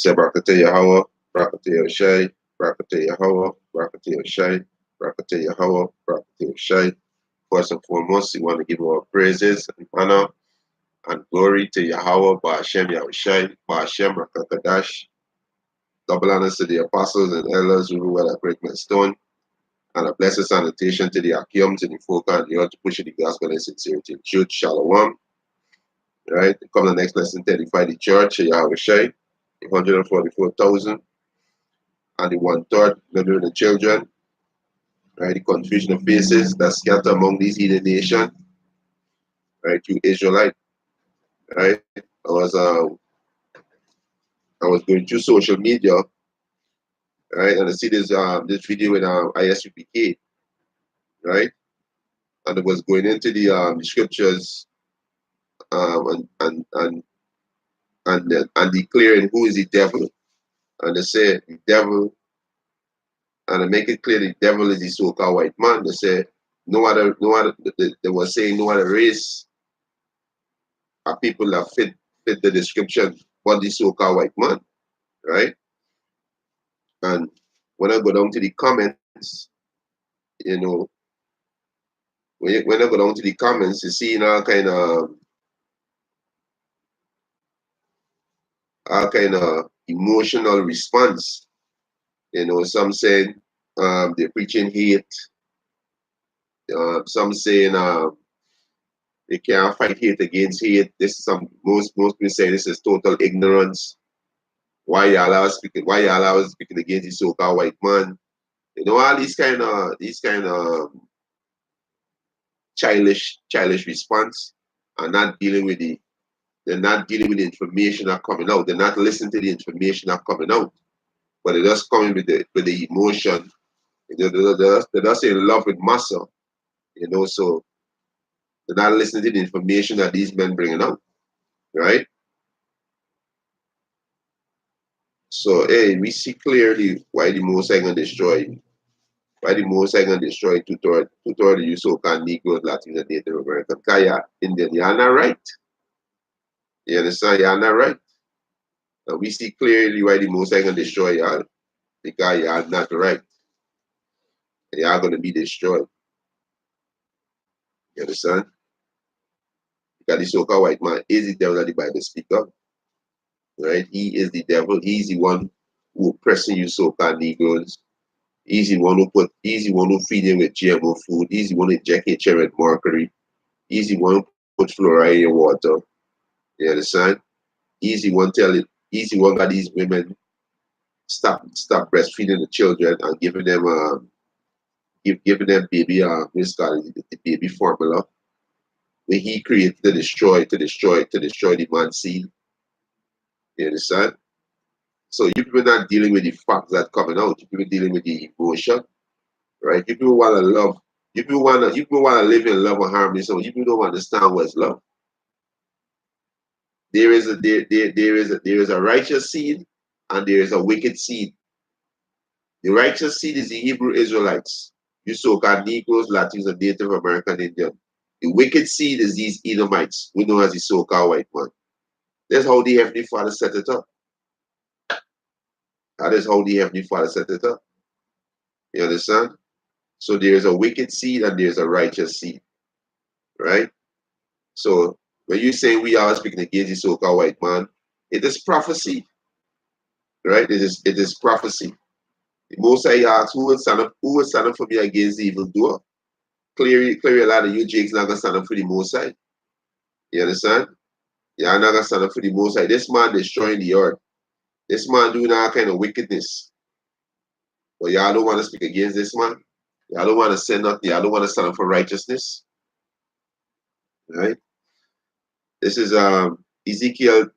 Say Brakate Yahweh, Brakate Yoshai, Brakate Yahweh, Brakate Yoshai, Brakate Yahweh, Brakate Yoshai. First and foremost, we want to give our praises and honor and glory to Yahweh, Ba'ashem Yahushai, Ba'ashem Rakakadash. Double honors to the apostles and elders who rule at Great Stone, and a blessed salutation to the Akim, to the folk and the earth to push the gospel in sincerity and truth. Shalom. Right? Come the next lesson, to edify the church, Yahushai, 144,000, and the one third, the children, right? The confusion of faces that scatter among these heathen nations, right? You Israelite, right? I was going through social media, right? And I see this video with ISUPK, right? And it was going into the scriptures and declaring who is the devil. And they say the devil, and they make it clear the devil is the so-called white man. They say no other, they were saying no other race are people that fit the description but the so-called white man, right? And when I go down to the comments, you know, when I go down to the comments, you see all kind of emotional response. You know, some saying they're preaching hate. Some saying they can't fight hate against hate. This is most people say this is total ignorance. Why y'all are speaking against the so-called white man? You know, all these kind of childish response are not dealing with they're not dealing with the information that coming out. They're not listening to the information that coming out. But they're just coming with the emotion. They're just in love with muscle, you know, so they're not listening to the information that these men bringing out, right? So, hey, we see clearly why the Most High gonna destroy, two-thirds of you so-called Negroes, Latins, and Native Americans. Because you're Indian, you're not right. You understand? You're not right. And we see clearly why the Most High gonna destroy y'all, because you're not right. You are gonna be destroyed. You understand? Because the so-called white man is the devil that the Bible speaks of. Right? He is the devil. He's the one who oppressing you so-called Negroes. He's the one who feed you with GMO food. He's the one who inject your with mercury. He's the one who put fluoride in your water. You understand? He's the one got these women stop breastfeeding the children and giving them baby the baby formula where he created to destroy the man's seed. You understand? So you people not dealing with the facts that coming out. You people dealing with the emotion, right? You people want to love. You people want to live in love and harmony. So you people don't understand what's love. There is a righteous seed and there is a wicked seed. The righteous seed is the Hebrew Israelites. You so-called Negroes, Latins, and Native American Indian. The wicked seed is these Edomites, we know as the so-called white man. That's how the Heavenly Father set it up. That is how the Heavenly Father set it up. You understand? So there is a wicked seed and there is a righteous seed. Right? So when you say we are speaking against the so-called white man, it is prophecy. Right? It is prophecy. The Most High asks, who will stand up for me against the evildoer? Clearly a lot of you Jakes not gonna stand up for the Most High. You understand? You're not gonna stand up for the Most High. This man destroying the earth. This man doing all kind of wickedness. But y'all don't want to speak against this man. Y'all don't want to say nothing. Y'all don't want to stand up for righteousness. Right? This is Ezekiel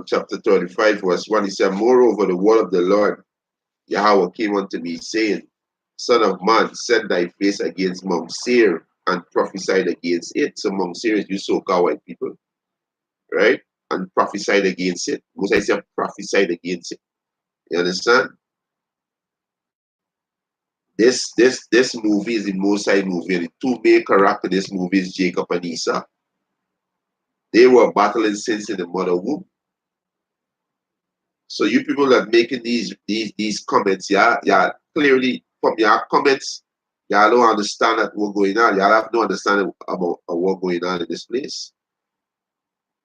chapter 35, verse 1. He said, moreover, the word of the Lord Yahweh came unto me, saying, Son of man, set thy face against Mount Seir and prophesied against it. So Mount Seir is you so-called white people, right? And prophesied against it. Most I say prophesied against it. You understand? This movie is the Most High movie. And the two main characters in this movie is Jacob and Esau. They were battling since in the mother womb. So you people that making these comments, yeah, clearly from your comments, y'all don't understand that what's going on. Y'all have no understanding about what's going on in this place.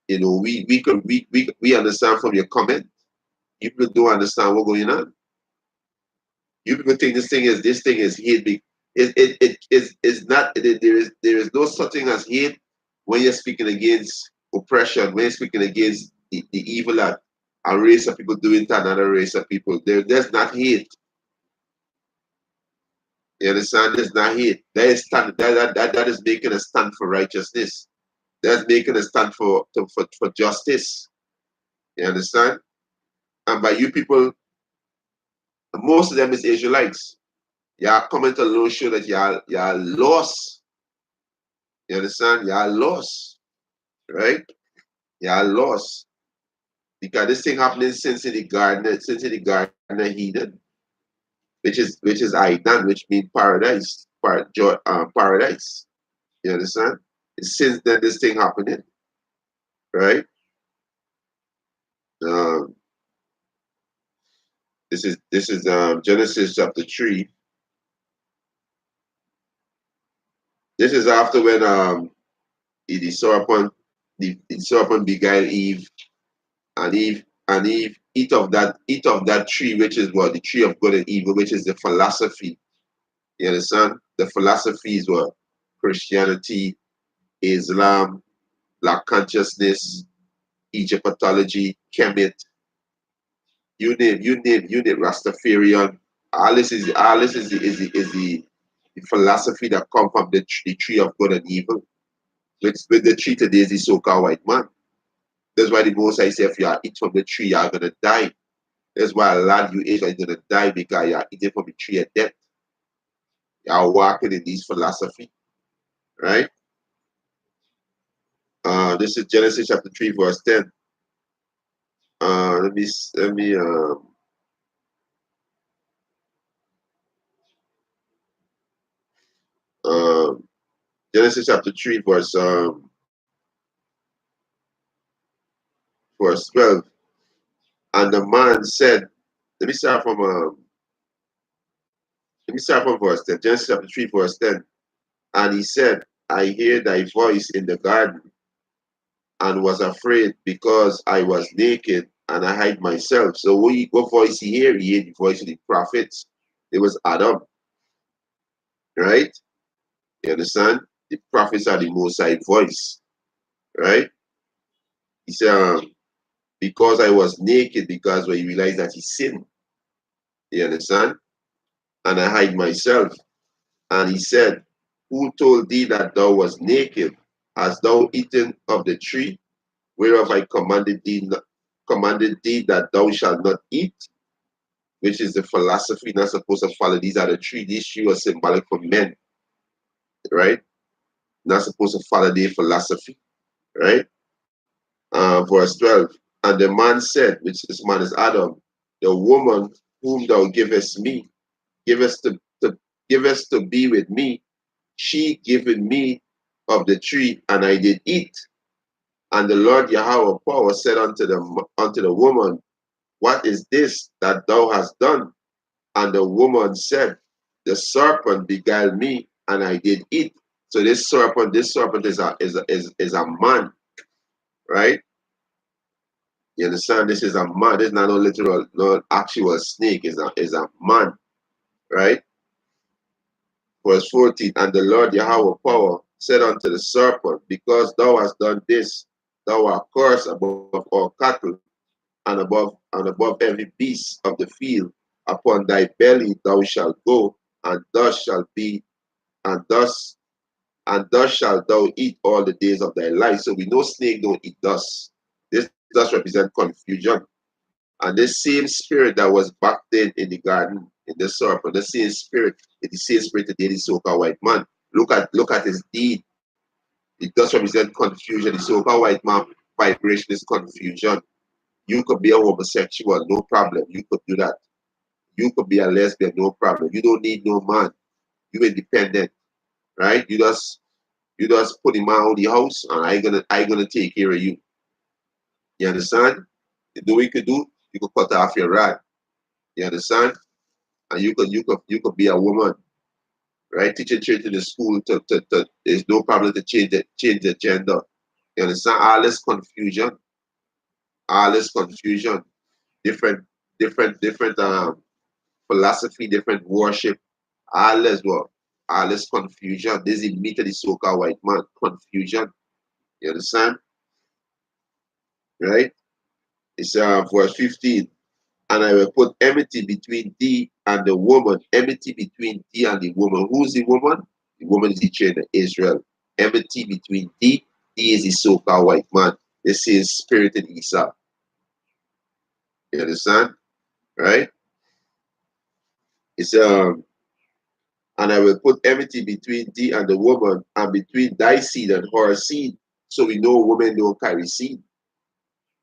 You know, we understand from your comment. You people don't understand what's going on. You people think this thing is hate. It is not. There is no such thing as hate when you're speaking against oppression. When you're speaking against the evil that a race of people doing to another race of people. There's not hate. You understand? There's not hate. That is stand. That is making a stand for righteousness. That's making a stand for justice. You understand? And by you people, most of them is Israelites. Your comment alone show that you're lost. You understand? You're lost, right? You're lost because this thing happening since in the garden of Eden, which is Aidan, which means paradise, paradise. You understand? It's since then this thing happening, right? Um, this is Genesis chapter 3. This is after when the serpent beguiled Eve, and Eve eat of that tree, which is what the tree of good and evil, which is the philosophy. You understand? The philosophies were Christianity, Islam, Black consciousness, Egyptology, Kemet, you name Rastafarian. All this is the philosophy that come from the tree of good and evil. With the tree today is the so-called white man. That's why the most I say if you are eat from the tree, you're gonna die. That's why a lot of you Asians are gonna die because you're eating from the tree of death. You're walking in this philosophy, right? This is Genesis chapter 3, verse 10. Let me um Genesis chapter 3, verse 12. And the man said, let me start from verse 10. Genesis chapter 3, verse 10. And he said, I hear thy voice in the garden, and was afraid because I was naked and I hide myself. So what voice he hear? He heard the voice of the prophets. It was Adam, right? You understand? The prophets are the most high voice, right? He said, because I was naked, because when he realized that he sinned, you understand? And I hide myself. And he said, who told thee that thou was naked? Hast thou eaten of the tree whereof I commanded thee that thou shalt not eat? Which is the philosophy not supposed to follow. These are the three. These three are symbolic for men, right? Not supposed to follow their philosophy, right? Verse 12. And the man said, which this man is Adam, the woman whom thou givest me, givest to be with me, she given me of the tree, and I did eat. And the Lord Yahweh power said unto the woman, what is this that thou hast done? And the woman said, the serpent beguiled me, and I did eat. So this serpent is a man, right? You understand? This is a man. This is not no literal, no actual snake. Is a man, right? Verse 14. And the Lord Yahweh power said unto the serpent, because thou hast done this, thou art cursed above all cattle, and above every beast of the field. Upon thy belly thou shalt go, and thus shalt be, and thus shalt thou eat all the days of thy life. So we know snake don't eat dust. This does represent confusion. And this same spirit that was back then in the garden, in the serpent, the same spirit, is the same spirit today, the so-called white man. Look at his deed. It does represent confusion. The so-called white man vibration is confusion. You could be a homosexual, no problem. You could do that. You could be a lesbian, no problem. You don't need no man. You independent, right? You just put him out of the house, and I gonna take care of you. You understand? You know what you could do? You could cut off your rod. You understand? And you could be a woman, right? Teaching children in the school there's no problem to change the gender. You understand? All this confusion, different different philosophy, different worship, all this what? All this confusion. This is meet the so-called white man. Confusion. You understand? Right? It's verse 15. And I will put enmity between thee and the woman. Enmity between thee and the woman. Who's the woman? The woman is the children of Israel. Enmity between thee. Thee is the so-called white man. This is spirit in Esau. You understand? Right? It's and I will put enmity between thee and the woman, and between thy seed and her seed. So we know women don't carry seed.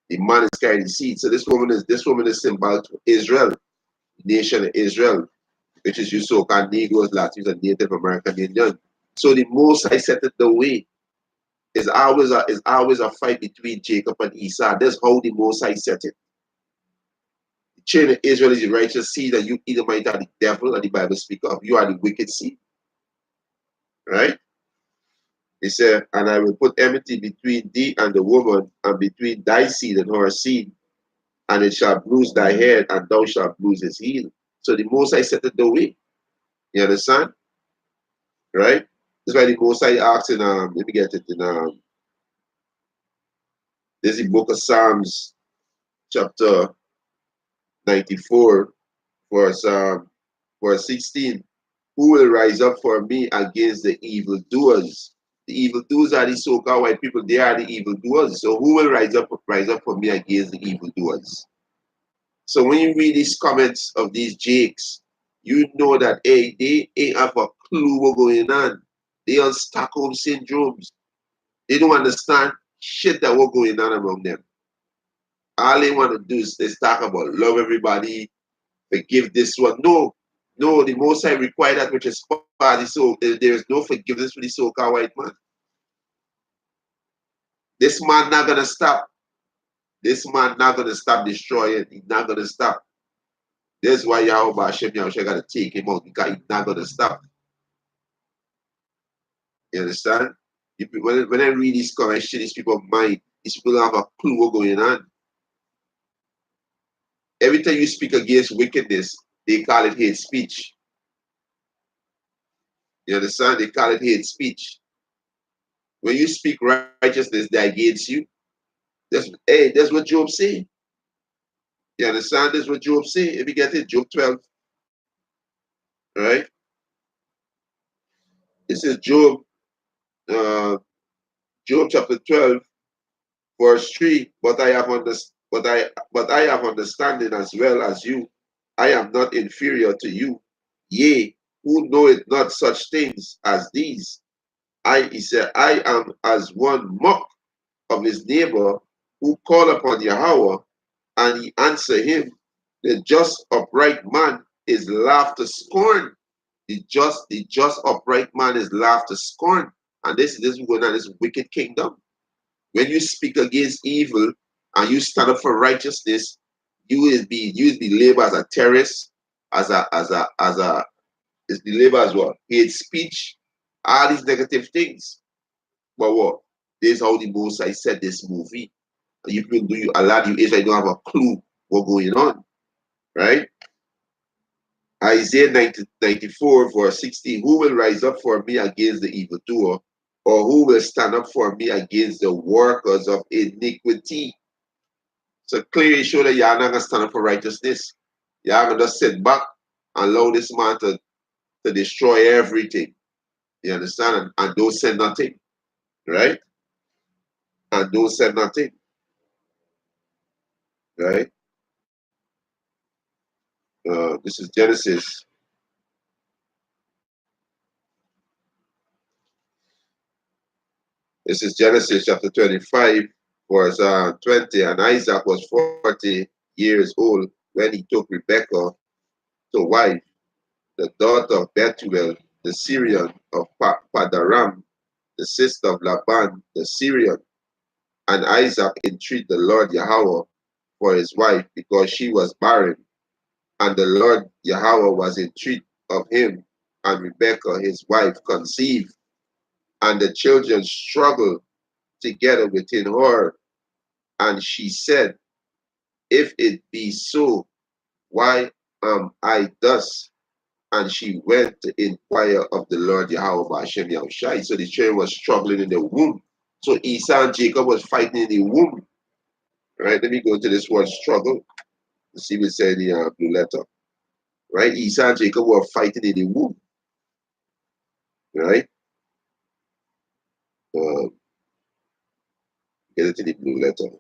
The man is carrying seed. So this woman is symbolic to Israel, nation of Israel, which is you so-called Negroes, Latinos, and Native American Indians. So the most I set it the way is always a fight between Jacob and Esau. That's how the most I set it. The chain of Israel is the righteous seed, and you either might have the devil, and the Bible speak of you are the wicked seed. Right? He said, and I will put enmity between thee and the woman, and between thy seed and her seed, and it shall bruise thy head, and thou shalt bruise his heel. So the most I set it the way. You understand? Right? That's why the most I asked in let me get it in this is the book of Psalms, chapter 94, verse 16. Who will rise up for me against the evildoers? The evildoers are the so-called white people. They are the evildoers. So who will rise up for me against the evildoers? So when you read these comments of these jakes, you know that hey, they ain't have a clue what's going on. They on Stockholm syndromes. They don't understand shit that what's going on among them. All they want to do is they talk about love everybody, forgive this one. No, the Most High require that which is party. So there is no forgiveness for the so-called white man. This man not gonna stop. This man not gonna stop destroying. He's not gonna stop. That's why Yahweh Hashem Yahushua gotta take him out because he's not gonna stop. You understand? When I read these comments, these people mind, these people don't have a clue what's going on. Every time you speak against wickedness, they call it hate speech. You understand? They call it hate speech. When you speak righteousness, they're against you. That's what Job say. You understand? That's what Job say. If you get it, Job 12. Right? This is Job chapter 12, verse 3. But I have understanding as well as you. I am not inferior to you. Yea, who knoweth not such things as these? He said, I am as one mock of his neighbor who call upon Yahweh, and he answer him. The just upright man is laughed to scorn. The just upright man is laughed to scorn. And this is going on this wicked kingdom. When you speak against evil and you stand up for righteousness, you will be labeled as a terrorist, is be labeled as what? Hate speech, all these negative things. But what? This is how the Most High said this movie. You people a lot of you Israel don't have a clue what's going on. Right? Isaiah 94, verse 16. Who will rise up for me against the evildoer? Or who will stand up for me against the workers of iniquity? So clearly show that you're not going to stand up for righteousness. You're going to just sit back and allow this man to destroy everything. You understand? And don't say nothing. Right? And don't say nothing. Right? This is Genesis. This is Genesis chapter 25, verse 20. And Isaac was 40 years old when he took Rebekah to wife, the daughter of Bethuel, the Syrian of Padaram, the sister of Laban, the Syrian. And Isaac entreated the Lord Yahweh for his wife, because she was barren. And the Lord Yahweh was entreat of him, and Rebekah his wife conceived, and the children struggled together within her. And she said, if it be so, why am I thus? And she went to inquire of the Lord Yahweh by Hashem Yahushai. So the children was struggling in the womb. So Esau and Jacob was fighting in the womb. Right? Let me go to this word struggle. Let's see what it said in the blue letter. Right? Esau and Jacob were fighting in the womb. Right? Uh, get it in the blue letter.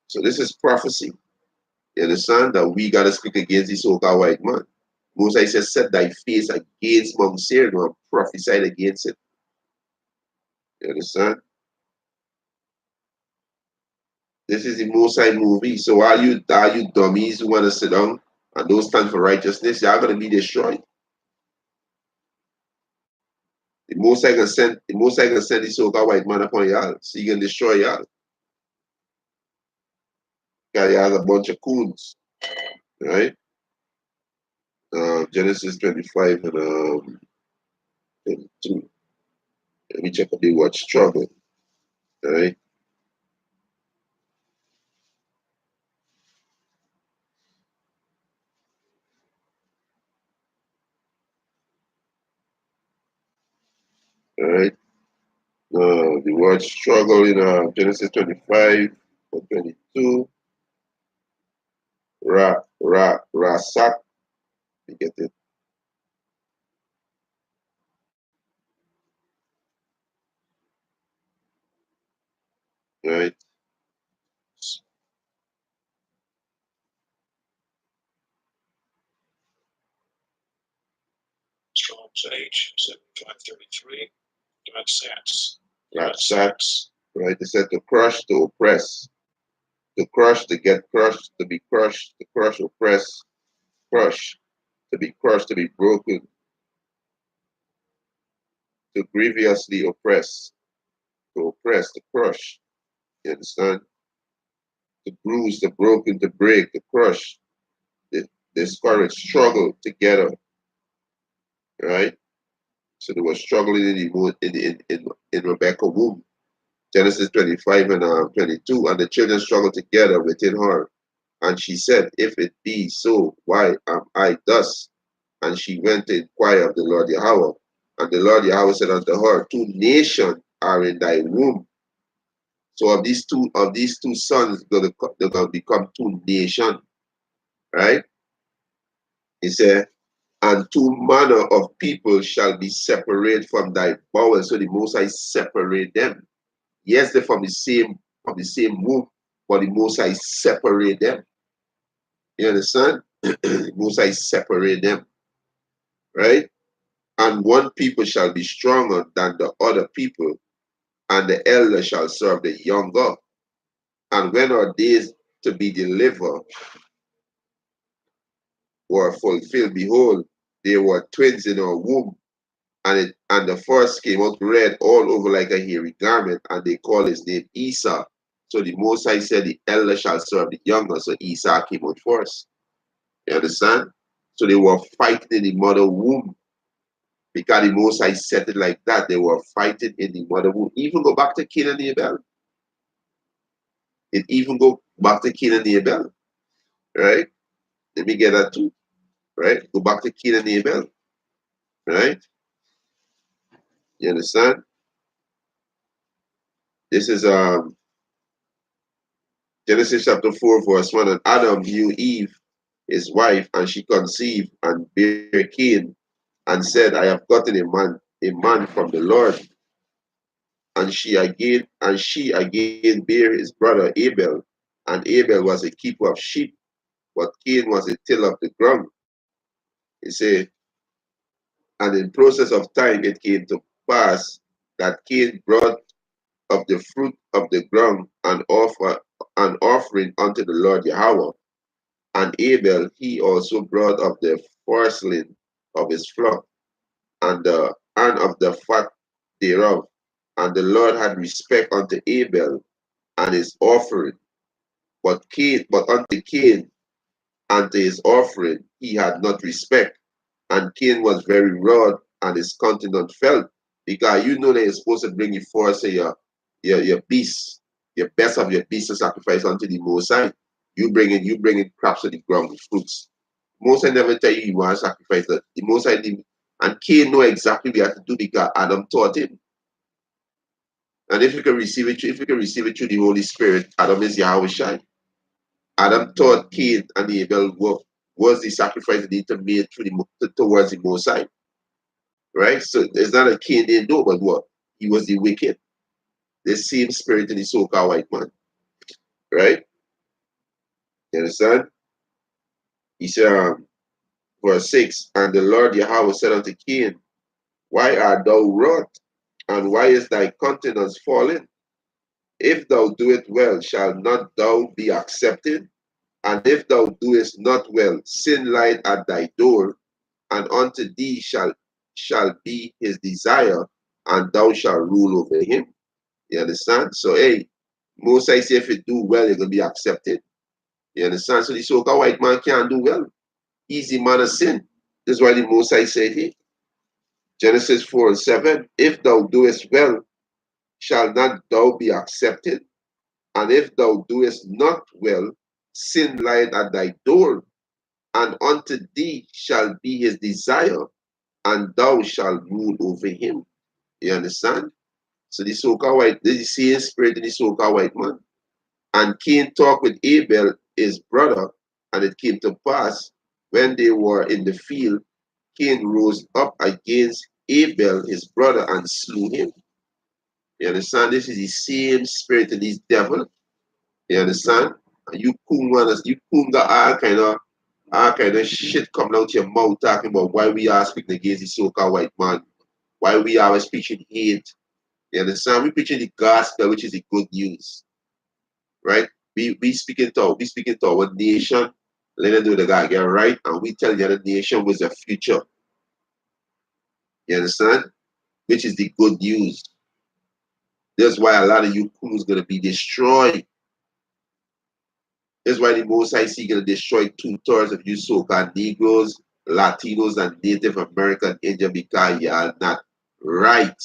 So this is prophecy. You understand that we gotta speak against this so-called white man. Moses says, set thy face against Mount Seir and prophesied against it. You understand? This is the Mosai movie. So all you dummies who want to sit down and don't stand for righteousness, y'all gonna be destroyed. The Mosai gonna send this so-called white man upon y'all. So he can destroy y'all. Because y'all a bunch of coons. Right? Genesis 25 and 22. Let me check out the word struggle. Right? Alright. The word struggle in Genesis 25 or 22. Rasak. You get it. Right? Strong's H 7533. Rasak. Right? They said to crush, to oppress. To crush, to get crushed, to be crushed, to crush, oppress, crush, to be crushed, to be broken, to grievously oppress, to oppress, to crush. You understand? To bruise, to broken, to break, to crush, the discouraged, struggle together. Right? So they were struggling in Rebecca's womb. Genesis 25 and 22. And the children struggled together within her. And she said, if it be so, why am I thus? And she went to inquire of the Lord Yahweh. And the Lord Yahweh said unto her, two nations are in thy womb. So of these two sons, they're gonna become two nations. Right? He said, and two manner of people shall be separated from thy bowels. So the Most High separate them. Yes, they're from the same womb, but the Most High separate them. You understand? The Most High separate them, right? And one people shall be stronger than the other people, and the elder shall serve the younger. And when our days to be delivered were fulfilled, behold, there were twins in our womb. And the first came out red all over like a hairy garment, and they call his name Esau. So the Most High said the elder shall serve the younger. So Esau came out first. You understand? So they were fighting in the mother womb. Because the Most High said it like that. They were fighting in the mother womb. Even go back to Cain and Abel. It even go back to Cain and Abel. Right? Let me get that too. Right? Go back to Cain and Abel. Right? You understand? This is Genesis chapter 4, verse 1. And Adam knew Eve, his wife, and she conceived and bare Cain, and said, I have gotten a man from the Lord. And she again bare his brother Abel, and Abel was a keeper of sheep, but Cain was a tiller of the ground. He said, and in process of time it came to pass that Cain brought of the fruit of the ground and offer an offering unto the Lord Yahweh. And Abel he also brought of the firstling of his flock and of the fat thereof. And the Lord had respect unto Abel and his offering. But unto Cain and to his offering he had not respect. And Cain was very wroth, and his countenance fell. Because you know that you're supposed to bring you forth, say your beast, your best of your beast to sacrifice unto the Most High. You bringing crops of the ground with fruits. Most High never tell you want to sacrifice that. The Most High didn't. And Cain know exactly what he had to do because Adam taught him. And if you can receive it, if you can receive it through the Holy Spirit, Adam is Yahweh Shai. Adam taught Cain and Abel what was the sacrifice that need to be made towards the Most High. Right? So it's not a Cain didn't know, but what? He was the wicked. The same spirit in the so-called white man. Right? You understand? He said, verse 6, and the Lord Yahweh said unto Cain, why art thou wroth? And why is thy countenance fallen? If thou do it well, shall not thou be accepted? And if thou doest not well, sin lieth at thy door, and unto thee shall be his desire, and thou shalt rule over him. You understand? So, hey, Most I say if you do well, you're going to be accepted. You understand? So the so-called white man can't do well. He's the man of sin. This is why the Most I said here. Genesis 4:7, if thou doest well, shall not thou be accepted? And if thou doest not well, sin lieth at thy door, and unto thee shall be his desire, and thou shalt rule over him. You understand? So the so-called white, this is the same spirit in the so-called white man. And Cain talked with Abel, his brother, and it came to pass when they were in the field, Cain rose up against Abel, his brother, and slew him. You understand? This is the same spirit in this devil. You understand? And you got all kind of shit coming out your mouth talking about why we are speaking against the so-called white man, why we are preaching hate. You understand? We preaching the gospel, which is the good news, right? We speaking to our nation, let them know they gotta get right, and we tell the other nation what's the future. You understand? Which is the good news. That's why a lot of you is gonna be destroyed. That's why the Most High see gonna destroy 2/3 of you so-called Negroes, Latinos, and Native American Indian because you are not right.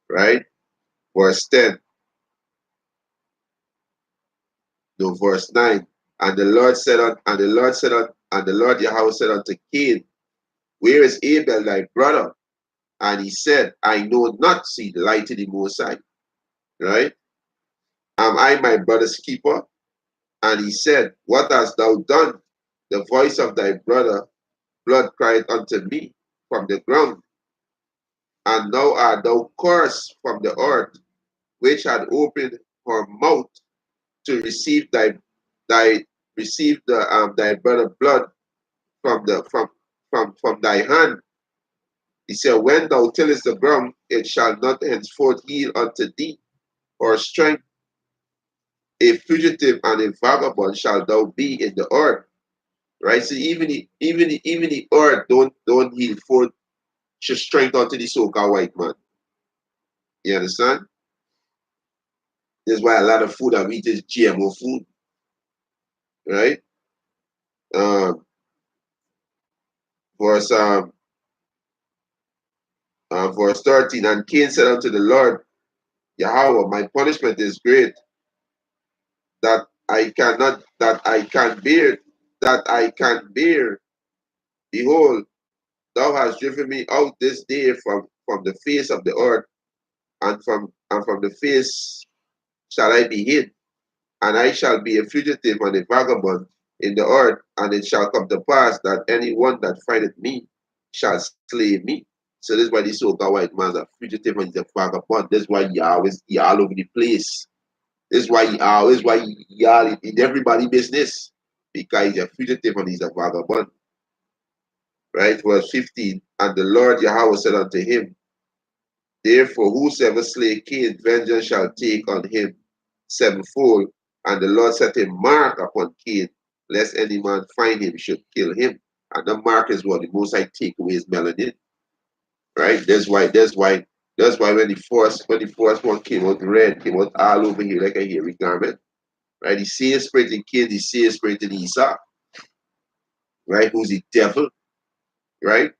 Right? Verse 10. No, verse 9. And the Lord said and the Lord Yahweh said unto Cain, where is Abel thy brother? And he said, I know not, see the light in the Most High. Right? Am I my brother's keeper? And he said, what hast thou done? The voice of thy brother blood cried unto me from the ground. And now art thou cursed from the earth, which had opened her mouth to receive thy receive thy brother blood from the from thy hand. He said, when thou tillest the ground, it shall not henceforth yield unto thee, or strength. A fugitive and a vagabond shall thou be in the earth. Right? So even the earth don't yield forth strength unto the so-called white man. You understand? That's why a lot of food I eat is GMO food. Right? Um, verse um, verse 13, and Cain said unto the Lord Yahweh, my punishment is great, that I cannot, that I can bear. Behold, thou hast driven me out this day from the face of the earth, and from the face shall I be hid, and I shall be a fugitive and a vagabond in the earth, and it shall come to pass that any one that findeth me shall slay me. So this is why this so-called white man is a fugitive and he's a vagabond. This is why he all over the place. This is why he all in everybody business. Because he's a fugitive and he's a vagabond. Right? Verse 15. And the Lord Yahweh said unto him, therefore whosoever slay Cain, vengeance shall take on him sevenfold. And the Lord set a mark upon Cain, lest any man find him should kill him. And the mark is what the Most High take away his melanin. Right? That's why That's why when the first one came out red, came out all over here like a hairy garment, right? The same spirit in Cain, the same spirit in Esau, right? Who's the devil, right?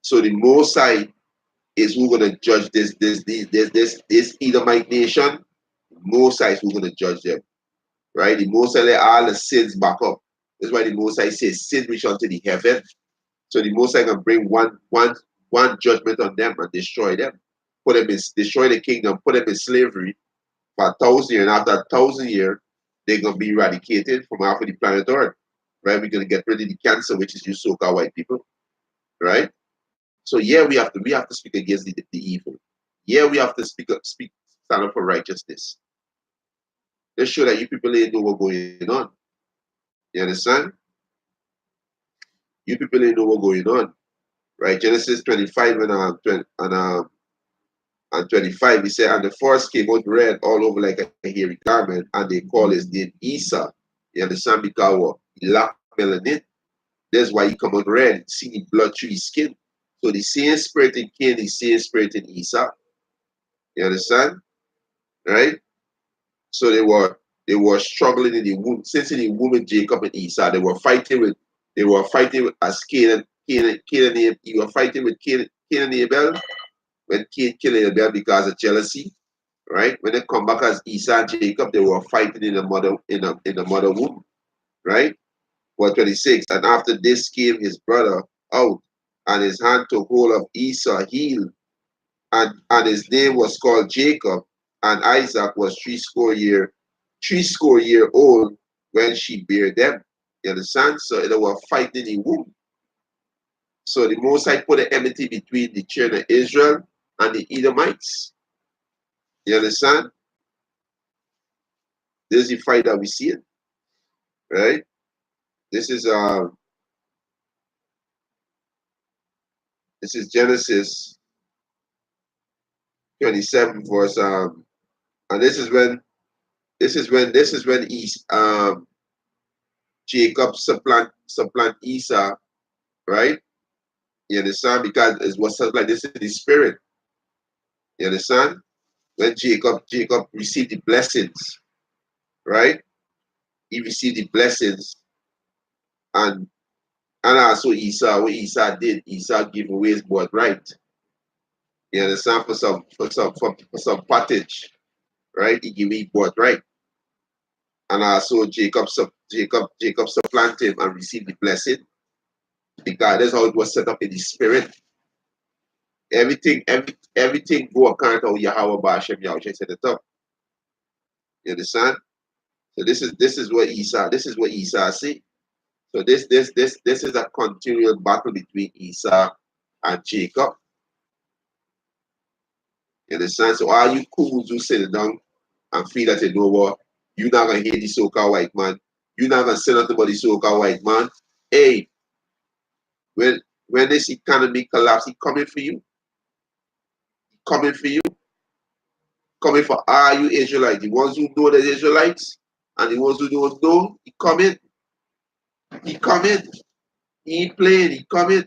So the Most High is who gonna judge this Edomite nation. Most High is who gonna judge them, right? The Most High let all the sins back up. That's why the Most High says sin reach unto the heaven. So the Most High can bring one judgment on them and destroy them, destroy the kingdom, put them in slavery for 1,000 years, and after 1,000 years, they're gonna be eradicated from off of the planet Earth. Right? We're gonna get rid of the cancer, which is you so-called white people, right? So yeah, we have to speak against the evil. Yeah, we have to stand up for righteousness. Let's show that you people ain't know what's going on. You understand? You people ain't know what's going on. Right? Genesis 25 and 25, he said, and the first came out red all over like a hairy garment, and they call his name Esau. You understand? Because what? He lacked melanin. That's why he come out red. See the blood through his skin. So the same spirit in Cain, the same spirit in Esau. You understand? Right? So they were struggling in the womb. Since in the womb of Jacob and Esau, they were fighting with as Cain and Abel. You were fighting with Cain and Abel when Cain killed Abel because of jealousy. Right? When they come back as Esau and Jacob, they were fighting in the mother womb. Right? Verse 26. And after this came his brother out, and his hand took hold of Esau's heel, and his name was called Jacob, and Isaac was three score year old when she bare them. You understand? So they were fighting in the womb. So the Most High put an enmity between the children of Israel and the Edomites. You understand? This is the fight that we see it, right? This is Genesis 27 verse and this is when Jacob supplant Esau, right? You understand? Because it was something like this in the spirit. You understand? When Jacob received the blessings, right? He received the blessings, and also Esau, what Esau did, Esau gave away his birthright. You understand? For some pottage, right? He gave me birthright. And also Jacob supplanted him and received the blessing. Because that's how it was set up in the spirit. Everything go according to how Yahweh Bashem Yahweh set it up. You understand? So this is what Esau see. So this is a continual battle between Esau and Jacob. You understand? So all you coons who sit down and feel that you know what, you're not gonna hate the so-called white man, you're not gonna say nothing about the so-called white man. Hey, when when this economy collapse, he coming for you, coming for you, coming for all you Israelites, the ones who know the Israelites and the ones who don't know, he coming, he ain't playing, he coming.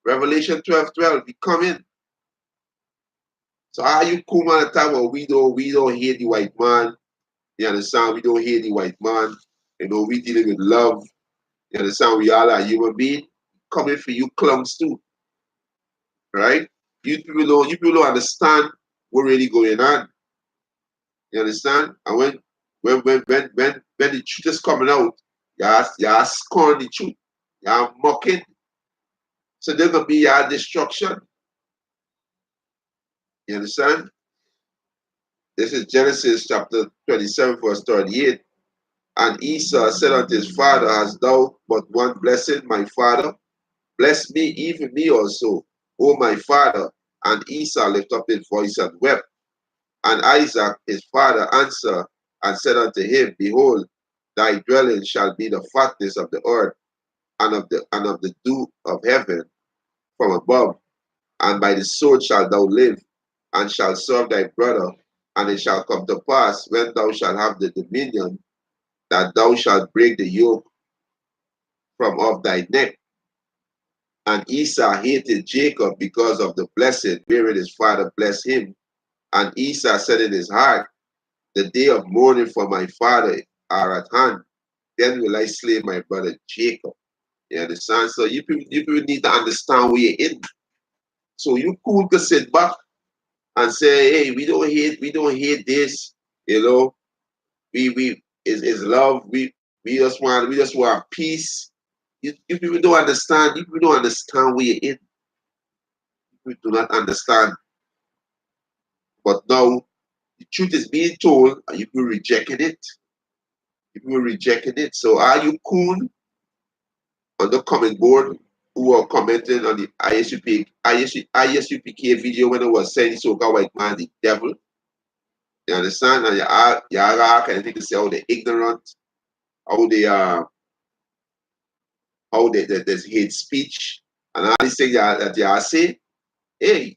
Revelation 12:12, he coming. So are you cool man at the time where we don't hate the white man? You understand? We don't hate the white man. We dealing with love. You understand? We all are human beings. Coming for you clumps too. Right? You people don't understand what really going on. You understand? And when the truth is coming out, you are scorning the truth. You are mocking. So there's gonna be your destruction. You understand? This is Genesis chapter 27, verse 38. And Esau said unto his father, hast thou but one blessing, my father? Bless me, even me also, O my father. And Esau lifted up his voice and wept. And Isaac his father answered and said unto him, behold, thy dwelling shall be the fatness of the earth, and of the dew of heaven from above. And by the sword shalt thou live, and shalt serve thy brother. And it shall come to pass, when thou shalt have the dominion, that thou shalt break the yoke from off thy neck. And Esau hated Jacob because of the blessing wherein his father blessed him. And Esau said in his heart, the day of mourning for my father are at hand. Then will I slay my brother Jacob. You understand? So you people need to understand where you're in. So you cool to sit back and say, hey, we don't hate this, you know. We is love. We just want peace. You people don't understand. You people don't understand where you're in. You do not understand. But now the truth is being told and you people rejecting it. You people rejecting it. So are you cool on the comment board who are commenting on the ISUPK video when it was saying so-called white man the devil? You understand? And you are kind of think to say how they ignorant, how they there's hate speech and all these things that you are saying. Hey,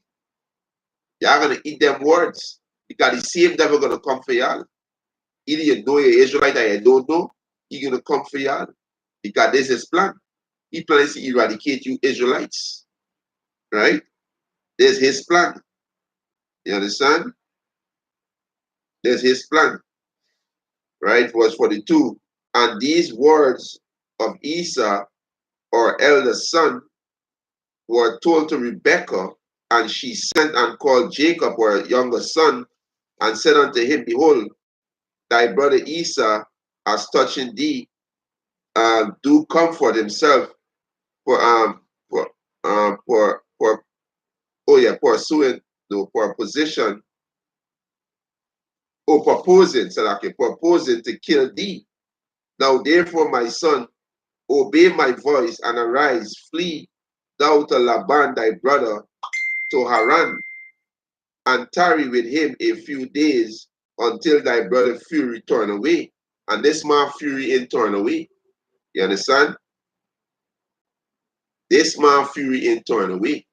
y'all gonna eat them words because the same devil gonna come for y'all. Either you know you're Israelite or you don't know, he gonna come for y'all because this is his plan. He plans to eradicate you Israelites, right? There's his plan. You understand? There's his plan, right? Verse 42. And these words of Esau, our eldest son, were told to Rebekah, and she sent and called Jacob, her younger son, and said unto him, behold, thy brother Esau has touching thee, do comfort himself for for for pursuing no for position or proposing, said okay, proposing to kill thee. Now therefore, my son, obey my voice and arise, flee thou to Laban thy brother to Haran, and tarry with him a few days until thy brother fury turn away. And this man fury in turn away. You understand? This man fury in turn away.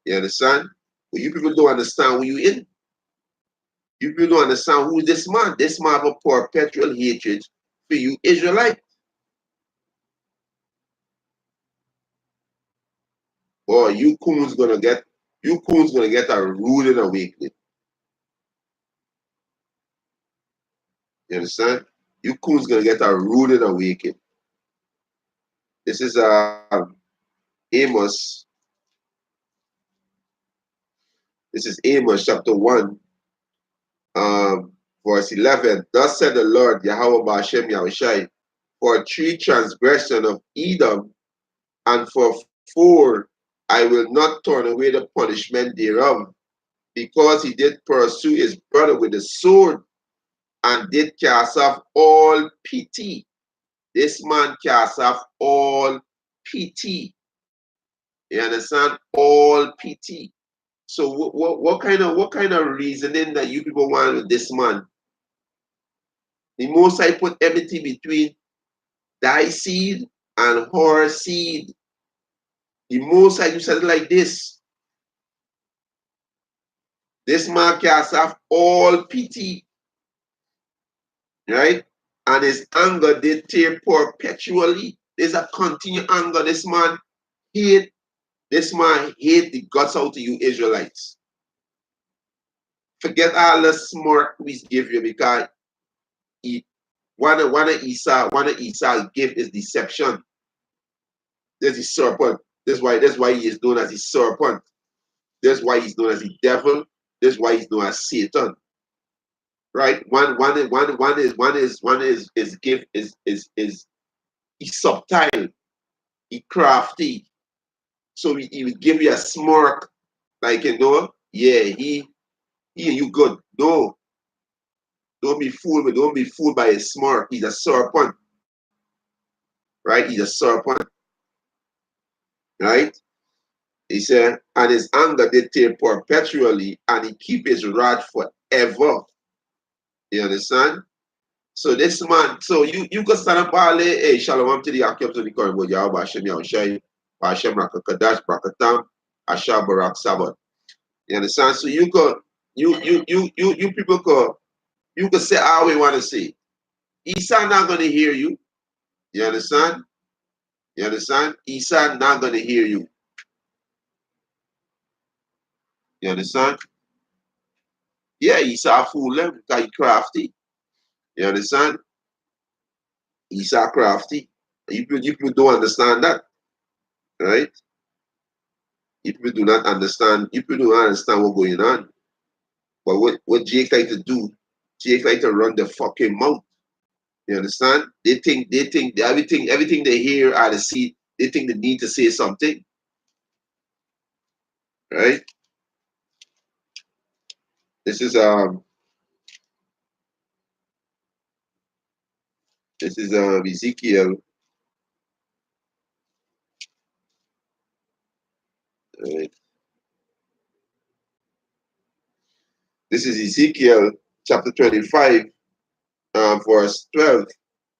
You understand? But you people don't understand who you in. You people don't understand who this man. This man have a perpetual hatred for you Israelite. Boy, you coons gonna get a rude awakening. You understand? You coons gonna get a rude awakening. This is Amos. This is Amos chapter 1, verse 11. Thus said the Lord, Yahweh Ba'ashem Yahushai, for 3 transgression of Edom, and for 4 I will not turn away the punishment thereof, because he did pursue his brother with the sword, and did cast off all pity. This man cast off all pity. You understand? All pity. So what kind of reasoning that you people want with this man? The Most High put everything between thy seed and her seed. The Most High, you said it like this. This man cast off all pity, right? And his anger did tear perpetually. There's a continued anger. This man hate the guts out of you Israelites. Forget all the smirk we give you because one of Esau's gift is deception. There's the serpent. That's why he is known as the serpent. That's why he's known as the devil. That's why he's known as Satan. Right? His gift is he's subtle, he crafty. So he will give you a smirk, like yeah, he you good. No, don't be fooled by his smirk. He's a serpent. Right? He's a serpent. Right? He said, and his anger did tear perpetually, and he keep his wrath forever. You understand? So this man, so you can stand up all day, hey, shalom to the Akim to the Kohen, but Yahweh Hashem Yahushai, Hashem Rakakadash, Brakatam, Asha Barak Sabbath. You understand? So you people could say how we want to say. Esau not gonna hear you. You understand? You understand? Esau not gonna hear you. You understand? Yeah, Esau fool them because he crafty. You understand? Esau crafty. You people don't understand that, right? You people do not understand. You people don't understand what's going on. But what Jake like to do, Jake like to run the fucking mouth. You understand? They think everything they hear or they see, they think they need to say something, right? This is Ezekiel. Right? This is Ezekiel chapter 25, verse 12.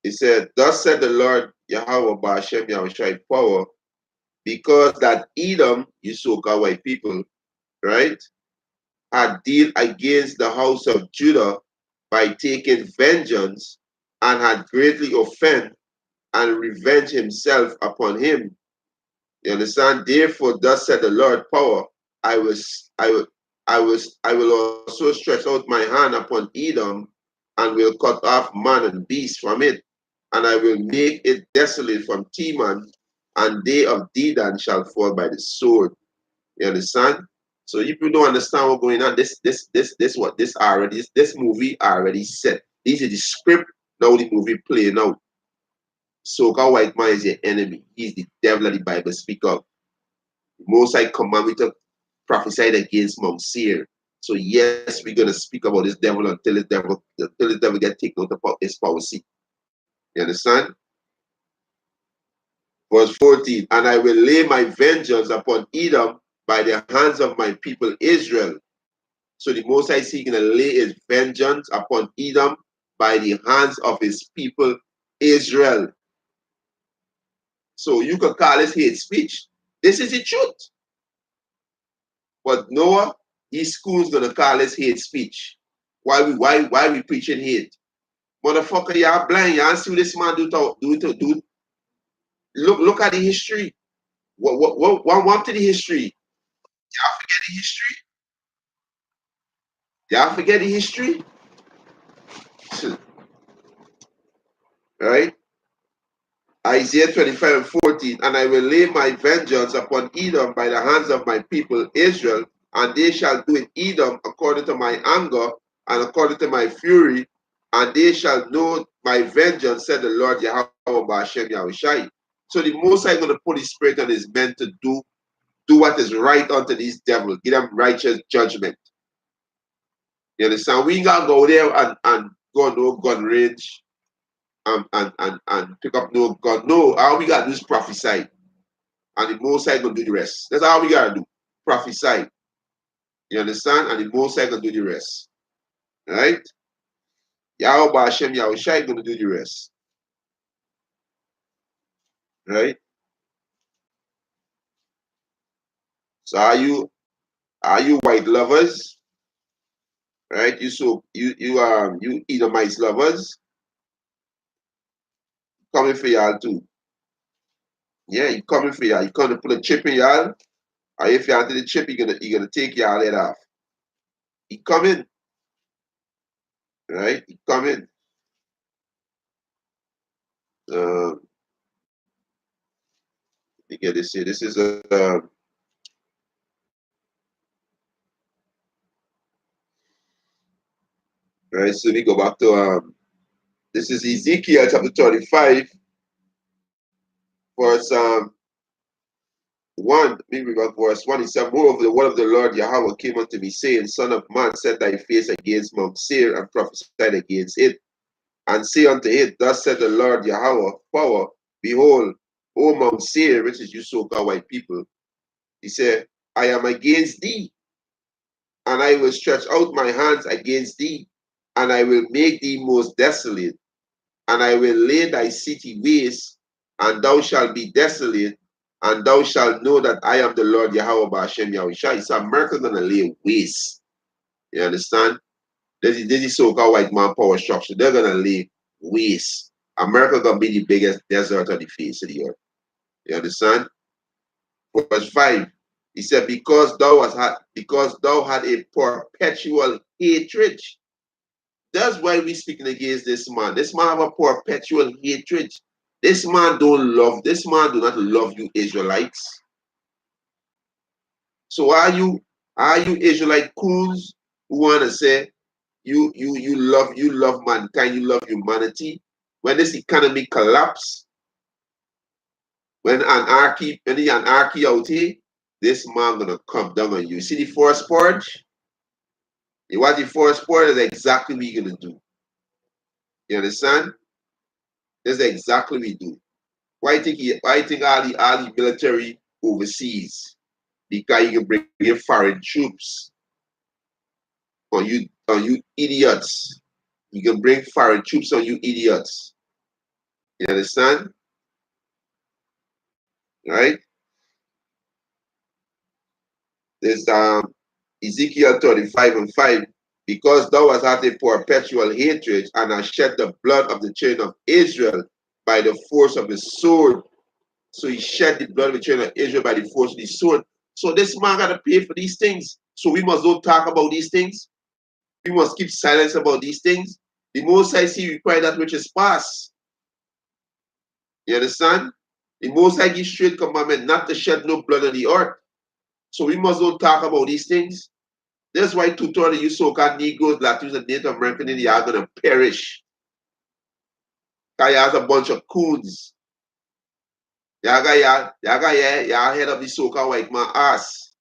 He said, "Thus said the Lord Yahweh Ba'ashem Yahushai power, because that Edom, you so-called white people, right, had dealt against the house of Judah by taking vengeance and had greatly offended and revenged himself upon him. You understand? Therefore, thus said the Lord power, I will also stretch out my hand upon Edom and will cut off man and beast from it, and I will make it desolate from Teman, and they of Dedan shall fall by the sword." You understand? So you people don't understand what's going on. This movie already set. This is the script. Now the movie playing out. So-called white man is your enemy. He's the devil that the Bible speak of. Most I command me to prophesy against Mount Seir. So yes, we're gonna speak about this devil until the devil get taken out of his power seat. You understand? Verse 14, "And I will lay my vengeance upon Edom by the hands of my people Israel." So the Most High is going to lay his vengeance upon Edom by the hands of his people Israel. So you could call this hate speech. This is the truth. But Noah, his school's gonna call this hate speech. Why we preaching hate? Motherfucker, y'all blind. Y'all see what this man do. Look at the history. What to the history? Y'all forget the history? Y'all forget the history? Right? Isaiah 25 and 14, "And I will lay my vengeance upon Edom by the hands of my people Israel, and they shall do in Edom according to my anger and according to my fury, and they shall know my vengeance, said the Lord Yahweh Ba'ashem Yahushai." So the Most High is going to put his spirit on his men to do what is right unto these devils, give them righteous judgment. You understand? We ain't got to go there and go no gun range and pick up no gun. No, all we got to do is prophesy. And the Most High gonna do the rest. That's all we gotta do. Prophesy. You understand? And the Most High gonna do the rest. Right? Yahweh Hashem Yahushai gonna do the rest. Right? So are you white lovers? Right? You Edomites lovers coming for y'all too. Yeah, you coming for y'all. You gonna put a chip in y'all. Or if you enter the chip, you're gonna take y'all head off. He coming. Right? He coming. Um, you get this here. This is right. So we go back to this is Ezekiel chapter 35, verse 1. Maybe about verse 1. He said, "Moreover, the word of the Lord Yahweh came unto me, saying, Son of man, set thy face against Mount Seir, and prophesy against it, and say unto it, Thus said the Lord Yahweh, power, behold, O Mount Seir," which is you so-called white people. He said, "I am against thee, and I will stretch out my hands against thee, and I will make thee most desolate, and I will lay thy city waste, and thou shalt be desolate, and thou shalt know that I am the Lord Yahweh Ba'ashem Yahushai." So America gonna lay waste. You understand? This is so-called white man power structure. They're gonna lay waste. America gonna be the biggest desert on the face of the earth. You understand? Verse 5. He said, because thou had a perpetual hatred. That's why we speaking against this man. This man have a perpetual hatred. This man do not love you Israelites. So are you Israelite coons who wanna say you love mankind, you love humanity? When this economy collapse, when the anarchy out here, this man gonna come down on you. See the forest purge? What the forest purge is exactly what you're gonna do. You understand? That's exactly what we do. Why you think all the military overseas? Because you can bring in foreign troops on you idiots. You can bring foreign troops on you idiots. You understand? Right? There's Ezekiel 35:5. Because thou hast had a perpetual hatred and hast shed the blood of the children of Israel by the force of the sword. So he shed the blood of the children of Israel by the force of the sword. So this man got to pay for these things. So we must not talk about these things. We must keep silence about these things. The Most High see require that which is past. You understand? The Most High gives straight commandment not to shed no blood on the earth. So we must not talk about these things. That's why two-thirds of you so-called Negroes, Latinos, and Native American Indians are going to perish. Because you have a bunch of coons. Y'all head of the so-called white man ass.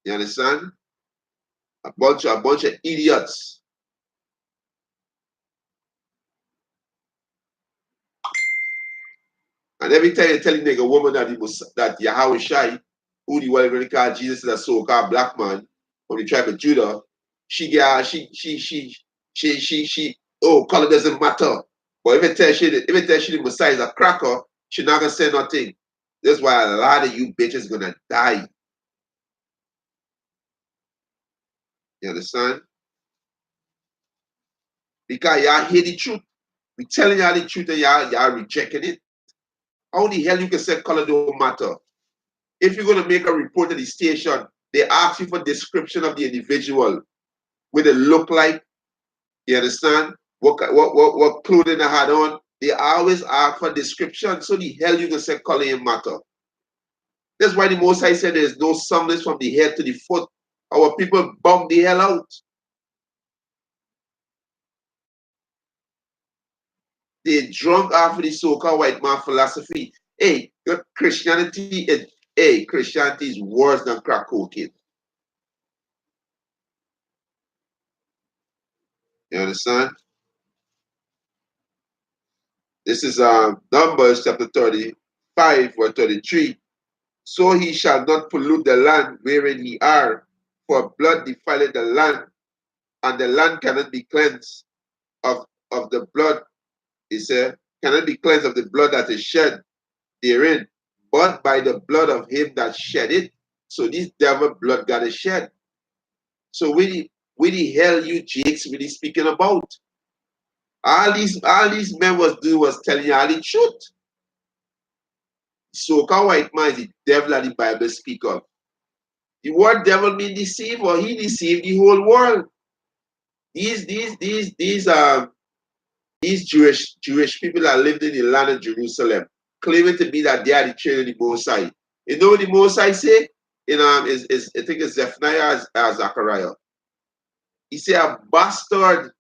You understand? A bunch of idiots. And every time you tell a nigga woman that Yahweh Shai, who the world really call Jesus, is a so-called black man from the tribe of Judah, oh, color doesn't matter. But if it tells she the Messiah is a cracker, she not gonna say nothing. That's why a lot of you bitches gonna die. You understand? Because y'all hear the truth. We telling y'all the truth and y'all rejecting it. How the hell you can say color don't matter? If you're gonna make a report to the station, they ask you for description of the individual, what they look like. You understand? What clothing they had on. They always ask for description. So the hell you can say color ain't matter. That's why the Most High said there's no soundness from the head to the foot. Our people bum the hell out. They drunk off of the so-called white man philosophy. Hey, Christianity is worse than crack cocaine. You understand? This is Numbers chapter 35 or 33. So he shall not pollute the land wherein he are, for blood defileth the land, and the land cannot be cleansed of the blood, he said, cannot be cleansed of the blood that is shed therein, but by the blood of him that shed it. So this devil blood got to shed. So where the hell you jakes really speaking about? All these men was doing was telling you all the truth. So-called white man is the devil that the Bible speak of. The word devil mean deceiver. He deceived the whole world. These Jewish people that lived in the land of Jerusalem, claiming to be that they are the children of the Most High. You know what the Most High say? I think it's Zephaniah or Zechariah. He said, a bastard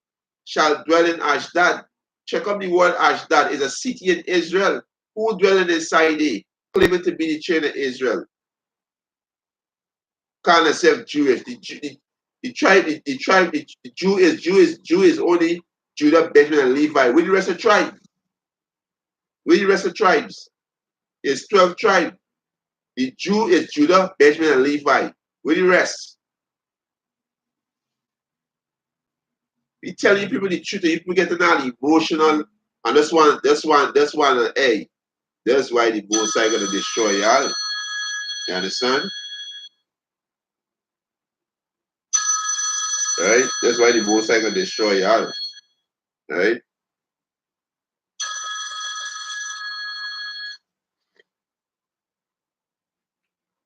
shall dwell in Ashdod. Check up the word Ashdod. Is a city in Israel. Who dwell in inside it, claiming to be the children of Israel? Call themselves Jewish. The Jew is only Judah, Benjamin, and Levi. With the rest of the tribe. With the rest of the tribes. It's 12 tribes. The Jew is Judah, Benjamin, and Levi. With the rest. We telling people the truth, and people getting all emotional. And that's one, hey, that's why the Most High gonna destroy y'all. You understand? Right? That's why the Most High gonna destroy y'all. Right?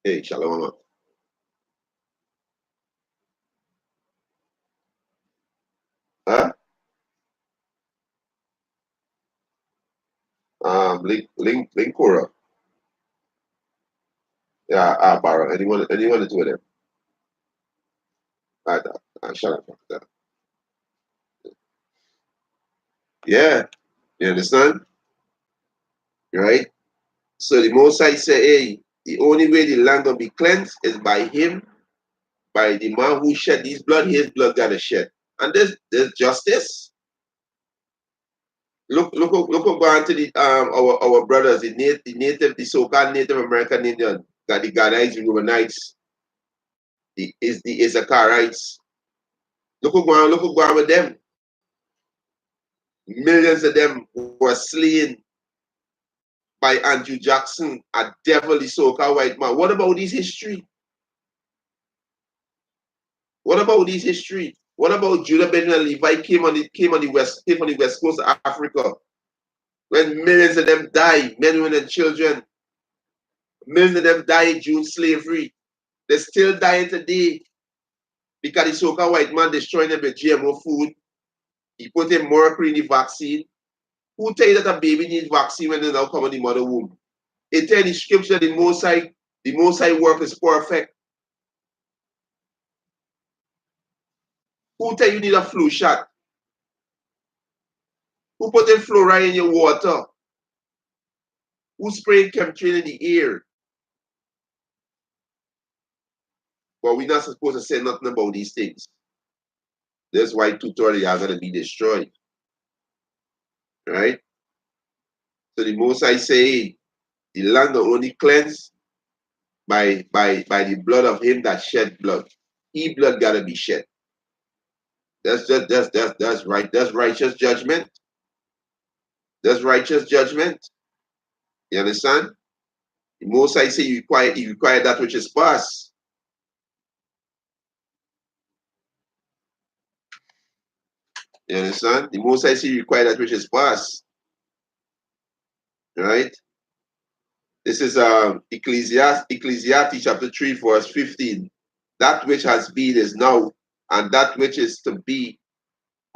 Hey, shalom. Huh? Link Cora. Yeah, Barrow. Anyone the two of them. Shut up. That. Yeah, you understand? Right? So the Most High say, hey, the only way the land gonna be cleansed is by him, by the man who shed his blood gotta shed. And there's justice. Look going to the our brothers, the so-called Native American Indian, got the Gadites, the Reubenites, the Issacharites. Look going with them. Millions of them were slain by Andrew Jackson, a devilly so-called white man. What about this history? What about this history? What about Judah Benjamin Levi came on the west coast of Africa when millions of them died, men, women, and children. Millions of them died during slavery. They're still dying today because the so-called white man destroying them with GMO food. He put in mercury in the vaccine. Who tell you that a baby needs vaccine when they now come in the mother womb? It tell the scripture the Most High work is perfect. Who tell you need a flu shot? Who put in fluoride in your water? Who spraying chemtrail in the air? But we're not supposed to say nothing about these things. That's why tutorial are going to be destroyed. Right? So the Most High say the land will only cleanse by the blood of him that shed blood. He blood gotta be shed. That's right. That's righteous judgment. That's righteous judgment. You understand? The Most High say you require that which is past. You understand? The Most High say you require that which is past. Right? This is Ecclesiastes chapter 3, verse 15. That which has been is now, and that which is to be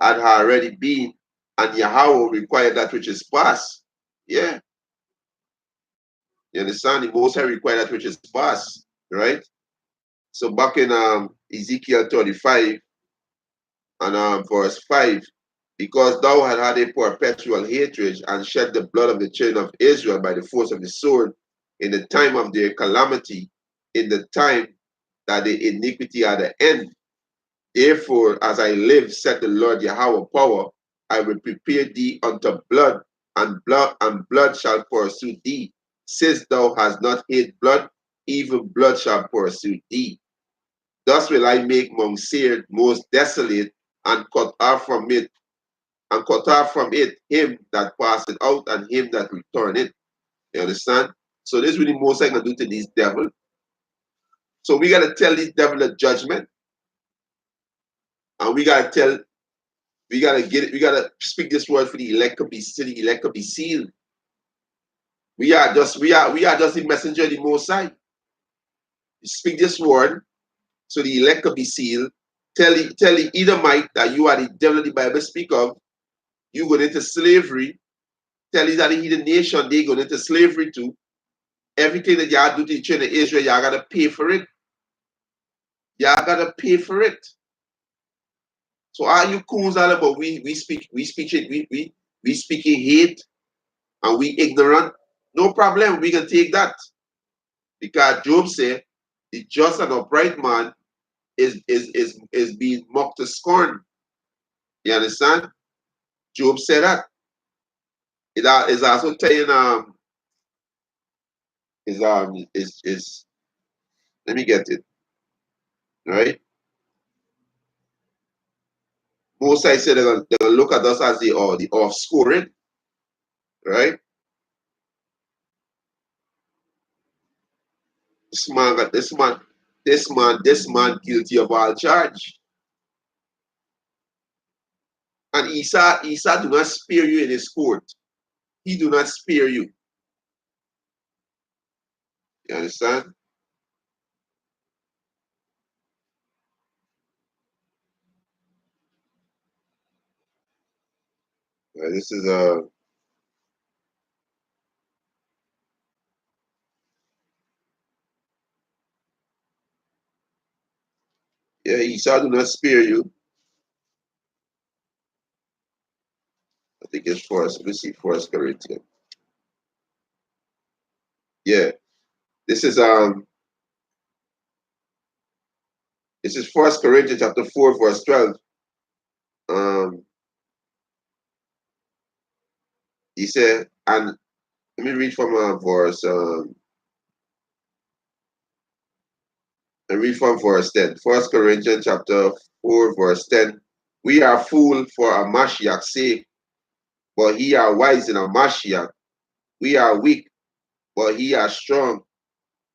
had already been, and Yahweh require that which is past. Yeah. You understand? The Most High require that which is past, right? So back in Ezekiel 35 and verse 5, because thou had had a perpetual hatred and shed the blood of the children of Israel by the force of the sword in the time of their calamity, in the time that the iniquity at the end. Therefore, as I live, said the Lord Yahweh power, I will prepare thee unto blood, and blood shall pursue thee. Since thou hast not hate blood, even blood shall pursue thee. Thus will I make Mount Seir most desolate, and cut off from it him that passeth out, and him that returneth. You understand? So this is really most I can do to these devil. So we gotta tell these devil a judgment, and we gotta tell. We gotta get it. We gotta speak this word for the elect could be sealed. We are just the messenger of the Most High. Speak this word so the elect could be sealed. Tell the Edomite that you are the devil the Bible speak of. You go into slavery. Tell you that the heathen nation they go into slavery too. Everything that y'all do to the children of Israel, y'all gotta pay for it. Y'all gotta pay for it. So are you coons all about we speaking hate and we ignorant? No problem, we can take that. Because Job said, the just and upright man is being mocked to scorn. You understand? Job said that. It is also telling is let me get it. Right? Most I said they're gonna look at us as the offscoring, right? This man got this man guilty of all charge. And Esau do not spare you in his court. He do not spare you. You understand? This is yeah, Esau do not spare you. I think it's first. Let's see, First Corinthians. Yeah, this is First Corinthians chapter 4, verse 12. Um, he said, and let me read from verse. I read from verse 10. First Corinthians chapter 4, verse 10. We are fool for a Mashiach's sake, but he are wise in a Mashiach. We are weak, but he are strong.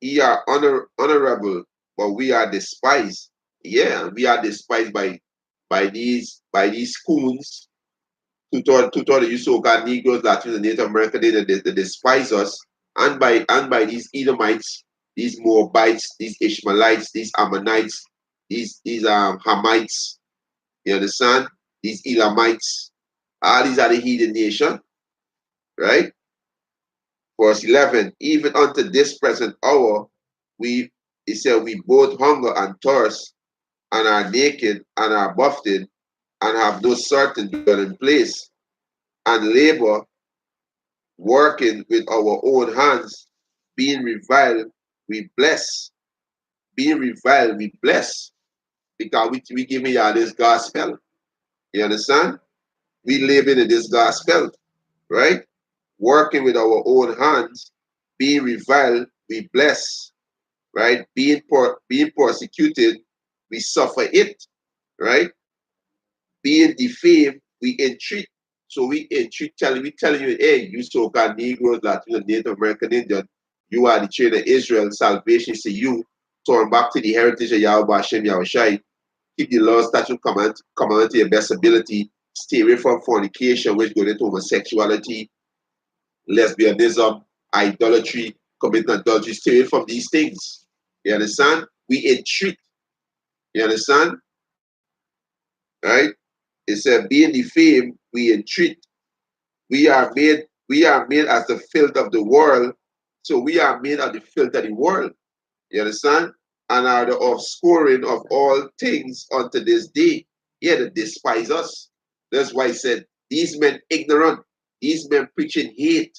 He are honorable, but we are despised. Yeah, we are despised by these coons to thought that you so-called Negroes, Latinos, and Native American, they despise us, and by these Edomites, these Moabites, these Ishmaelites, these Ammonites, these Hamites. You understand? These Elamites. All these are the heathen nation, right? Verse 11. Even unto this present hour, it said, we both hunger and thirst, and are naked and are buffeted, and have no certain dwelling place, and labor working with our own hands, being reviled, we bless. Being reviled, we bless. Because we give me all this gospel. You understand? We living in this gospel, right? Working with our own hands, being reviled, we bless, right? Being persecuted, we suffer it, right? Being defamed, we entreat. So we entreat, telling you, hey, you so-called Negroes, Latinos, Native American Indian, you are the children of Israel. Salvation is to you. Turn back to the heritage of Yahweh Hashem Yahushai. Keep the law, statute, command to your best ability. Stay away from fornication, which goes into homosexuality, lesbianism, idolatry, committing adultery. Stay away from these things. You understand? We entreat. You understand? Right? It said, being defamed, we entreat. We are made as the filth of the world. So we are made of the filth of the world. You understand? And are the offscoring of all things unto this day. Yeah, they despise us. That's why he said, these men ignorant, these men preaching hate.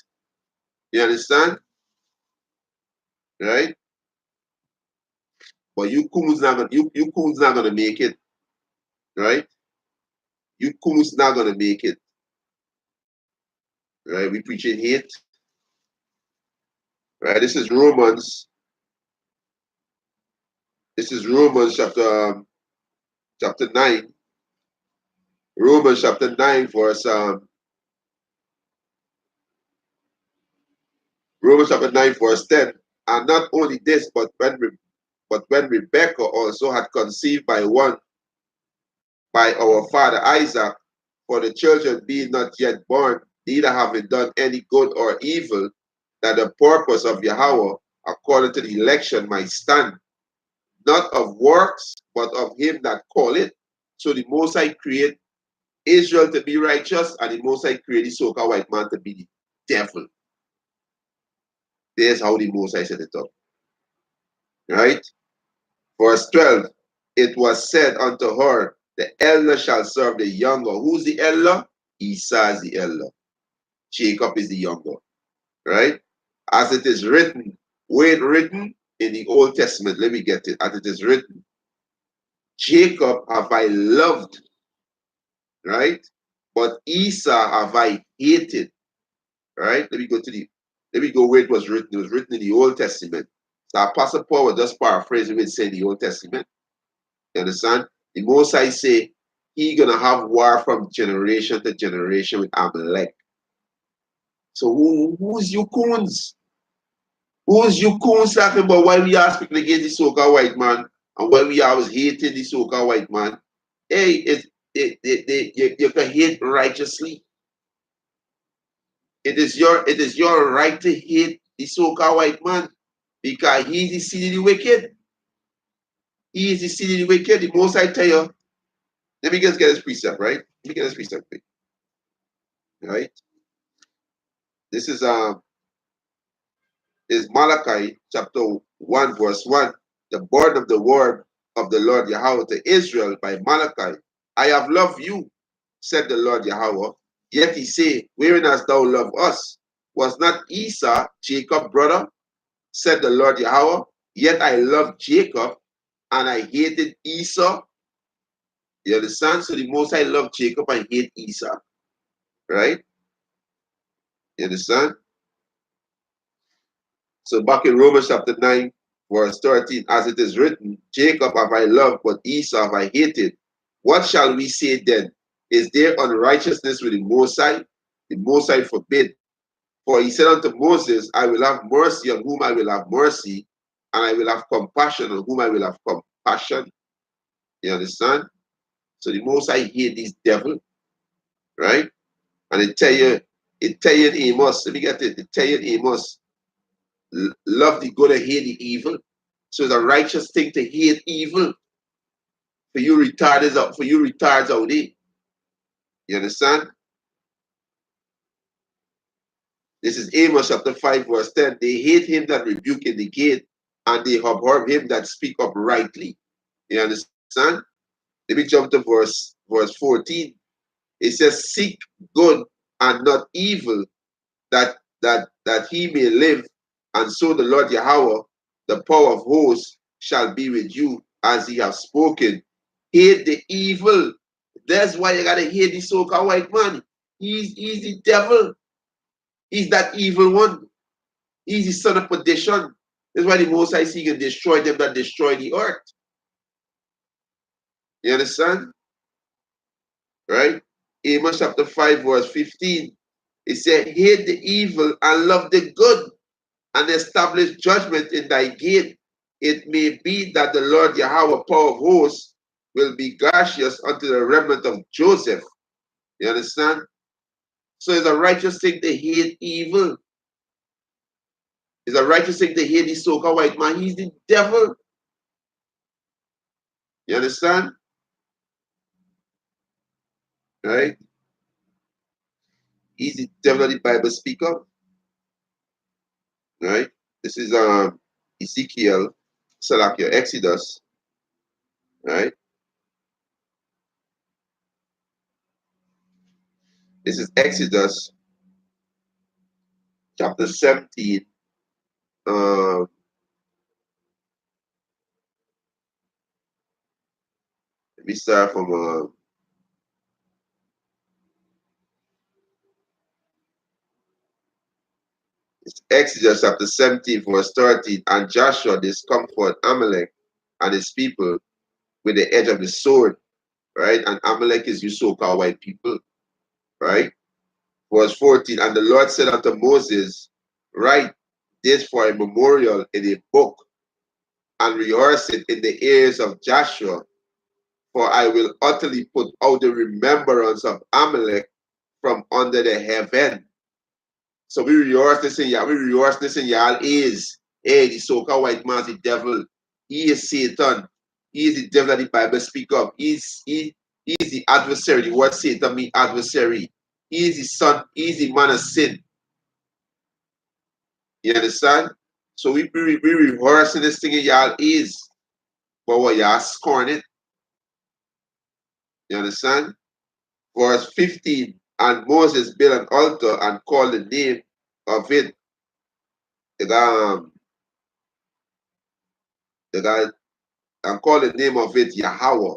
You understand? Right? But you coons not gonna make it, right? You coons not gonna make it. Right? We preaching hate. Right? This is Romans chapter 9. Romans chapter 9, Romans chapter 9, verse 10. And not only this, but when Rebekah also had conceived by our father Isaac, for the children being not yet born, neither having done any good or evil, that the purpose of Yahweh, according to the election, might stand, not of works, but of him that called it. So the Most High create Israel to be righteous, and the Most High create the so-called white man to be the devil. There's how the Most High set it up. Right? Verse 12, it was said unto her, the elder shall serve the younger. Who's the elder? Esau is the elder. Jacob is the younger. Right? As it is written, where it written in the Old Testament, let me get it. As it is written, Jacob have I loved, right? But Esau have I hated. Right? Let me go where it was written. It was written in the Old Testament. So Apostle Paul was just paraphrasing what it said in the Old Testament. You understand? The Most High say he gonna have war from generation to generation with Amalek. So who's you coons? Who's you coons talking about why we are speaking against the so-called white man and why we always hating the so-called white man? Hey, you can hate righteously. It is your right to hate the so-called white man because he is the seed of the wicked. He is the seed of the wicked. The Most I tell you, let me just get this precept, right? Let me get this precept. Right? This is Malachi chapter 1, verse 1. The burden of the word of the Lord Yahweh to Israel by Malachi. I have loved you, said the Lord Yahweh. Yet he say, wherein hast thou loved us? Was not Esau Jacob's brother? Said the Lord Yahweh. Yet I loved Jacob, and I hated Esau. You understand? So the most I love Jacob and hate Esau. Right? You understand? So back in Romans chapter 9, verse 13, as it is written, Jacob have I loved, but Esau have I hated. What shall we say then? Is there unrighteousness with the Most High? The Most High forbid. For he said unto Moses, I will have mercy on whom I will have mercy, and I will have compassion on whom I will have compassion. You understand? So the Most High hate this devil, right? And it tell you in Amos, let me get it, it tell you in Amos, love the good and hate the evil. So it's a righteous thing to hate evil. For you retards out there. You understand? This is Amos chapter 5, verse 10. They hate him that rebuke in the gate, and they abhor him that speak uprightly. You understand? Let me jump to verse 14. It says, seek good and not evil, that he may live, and so the Lord Yahweh, the power of hosts, shall be with you as he has spoken. Hate the evil. That's why you gotta hate the so-called white man. He's the devil. He's that evil one. He's the son of perdition. That's why the Most High see can destroy them that destroy the earth. You understand? Right? Amos chapter 5, verse 15. It said, hate the evil and love the good, and establish judgment in thy gate. It may be that the Lord Yahweh, power of hosts, will be gracious unto the remnant of Joseph. You understand? So it's a righteous thing to hate evil. It's a righteous thing to hate the so-called white man. He's the devil. You understand? Right? He's the devil that the Bible speak of. Right? This is Ezekiel, Salakia, Exodus. Right? This is Exodus chapter 17. Let me start from it's Exodus chapter 17, verse 13. And Joshua discomfort Amalek and his people with the edge of the sword, right? And Amalek is you so-called white people, right? Verse 14. And the Lord said unto Moses, write this for a memorial in a book, and rehearse it in the ears of Joshua, for I will utterly put out the remembrance of Amalek from under the heaven. So we rehearse this in y'all is, hey, the so-called white man is the devil. He is Satan. He is the devil that the Bible speak of. He is the adversary. The word Satan means adversary. He is the son. He is the man of sin. You understand? So we rehearsing this thing in y'all is, but what y'all scorn it. You understand? Verse 15, and Moses built an altar and called the name of it, the God, and called the name of it Yahweh,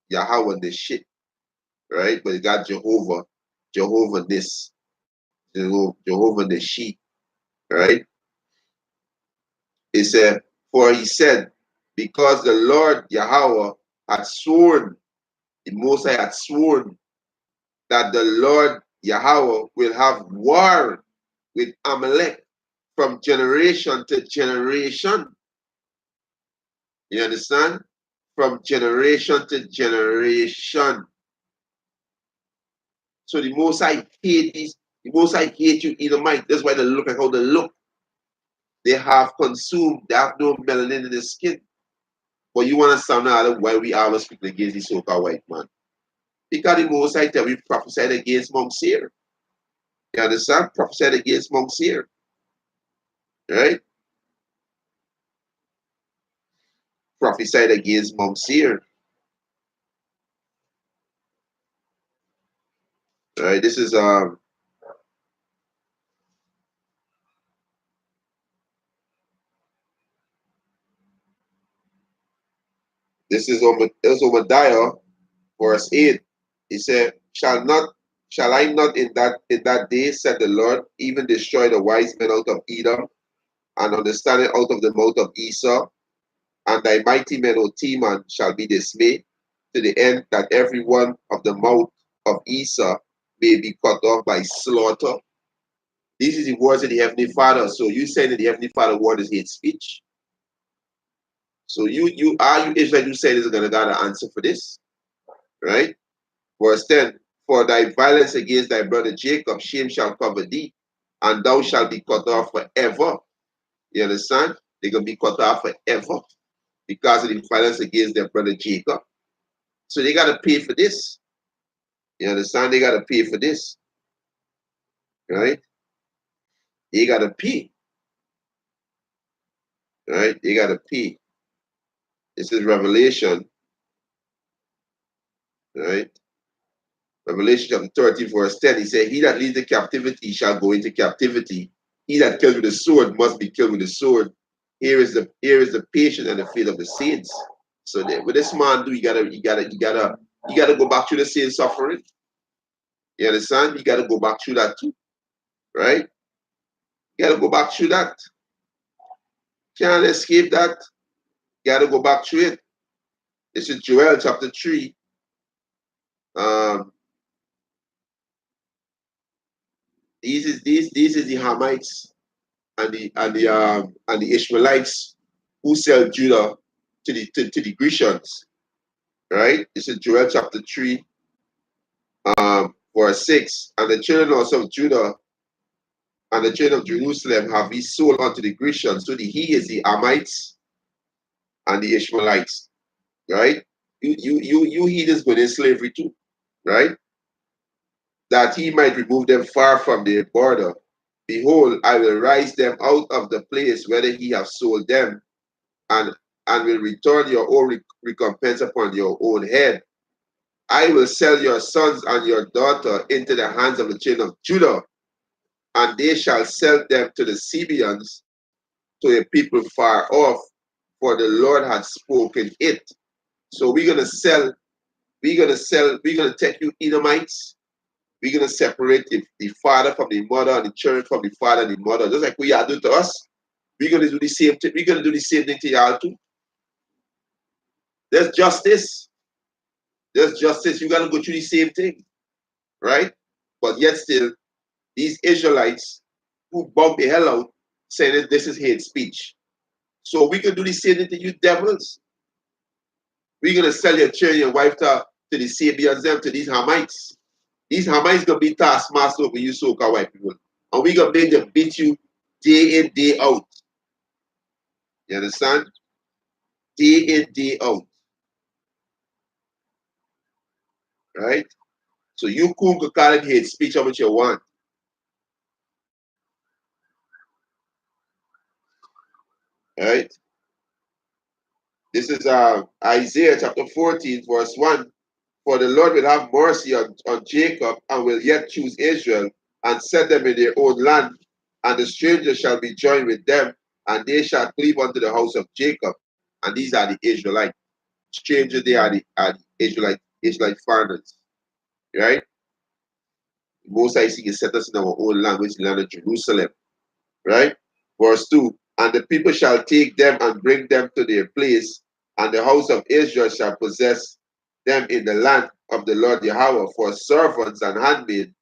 Yahweh the shit, right? But it got Jehovah, Jehovah this, Jehovah the sheep, right? It said, for he said, because the Lord Yahweh had sworn, the Most High had sworn that the Lord Yahweh will have war with Amalek from generation to generation. You understand? From generation to generation. So the Most High hate these, the Most High hate you Edomite. That's why they look like how they look. They have consumed, they have no melanin in the skin. But you want to sound out why we always speak against the so-called white man. Because the Most High tell we prophesied against Mount Seir. You understand? Prophesied against Mount Seir. Right? Prophesied against Mount Seir. Right? This is Obadiah verse 8. He said, shall I not in that day, said the Lord, even destroy the wise men out of Edom, and understanding out of the mouth of Esau, and thy mighty men, O Teman, shall be dismayed, to the end that every one of the mouth of Esau may be cut off by slaughter. These are the words of the Heavenly Father. So you saying that the Heavenly Father word is hate speech. So you Israel, you say this is gonna got an answer for this, right? Verse 10, for thy violence against thy brother Jacob, shame shall cover thee, and thou shalt be cut off forever. You understand? They're gonna be cut off forever because of the violence against their brother Jacob. So they gotta pay for this. You understand? They gotta pay for this, right? They gotta pay, right? They gotta pay. This is Revelation, right? Revelation chapter 13, verse 10. He said, he that leads the captivity shall go into captivity. He that kills with the sword must be killed with the sword. Here is the patience and the faith of the saints. So what this man do, you gotta go back to the same suffering. You understand? You gotta go back through that too, right? You gotta go back through that. Can't escape that. You gotta go back through it. This is Joel chapter 3. Um, these is the Hamites and the Ishmaelites who sell Judah to the Grecians, right? This is Joel chapter 3, verse 6. And the children also of Judah and the children of Jerusalem have he sold unto the Grecians. So he is the Hamites and the Ishmaelites, right? You heathens go in slavery too, right? That he might remove them far from their border. Behold, I will rise them out of the place whether he have sold them, and will return your own recompense upon your own head. I will sell your sons and your daughter into the hands of the children of Judah, and they shall sell them to the Sabeans, to a people far off, for the Lord had spoken it. So we're gonna take you Edomites. We're gonna separate the father from the mother and the children from the father and the mother, just like we are doing to us. We're gonna do the same thing. We're gonna do the same thing to y'all too. There's justice. There's justice. You gotta go through the same thing, right? But yet still, these Israelites who bump the hell out saying that this is hate speech. So we can do the same thing to you devils. We're gonna sell your children, your wife to the Sabians, them to these Hamites. These Hamites gonna be taskmaster over you so-called white people. And we gonna make them beat you day in, day out. You understand? Day in, day out. Right? So you could call it hate speech how much you want. Right? This is Isaiah chapter 14, verse 1. For the Lord will have mercy on Jacob and will yet choose Israel and set them in their own land. And the stranger shall be joined with them, and they shall cleave unto the house of Jacob. And these are the Israelites. Strangers, they are the Israelite foreigners. Right? Most I see set us in our own land, which is the land of Jerusalem. Right? Verse 2. And the people shall take them and bring them to their place, and the house of Israel shall possess them in the land of the Lord Yahweh for servants and handmaids,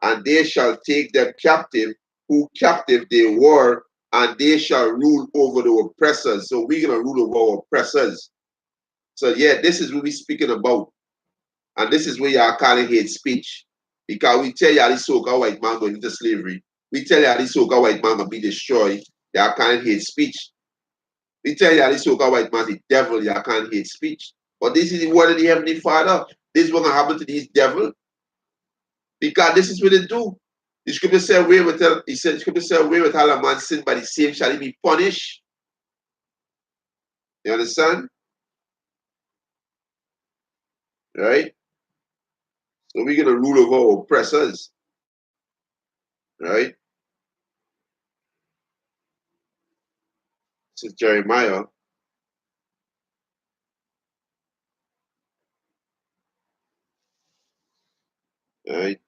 and they shall take them captive, who captive they were, and they shall rule over the oppressors. So we're going to rule over our oppressors. So yeah, this is what we're speaking about. And this is where you are calling hate speech. Because we tell you this so-called white man going into slavery. We tell you this so-called white man will be destroyed. They are calling hate speech. We tell you this so-called white man the devil, you are calling hate speech. But this is the word of the Heavenly Father. This is what going to happen to these devils. Because this is what they do. The scripture said, "Away with all," he said, the scripture said, "Away with all a man sin, by the same shall he be punished." You understand? Right? So we're gonna rule over our oppressors. Right? This is Jeremiah. Right?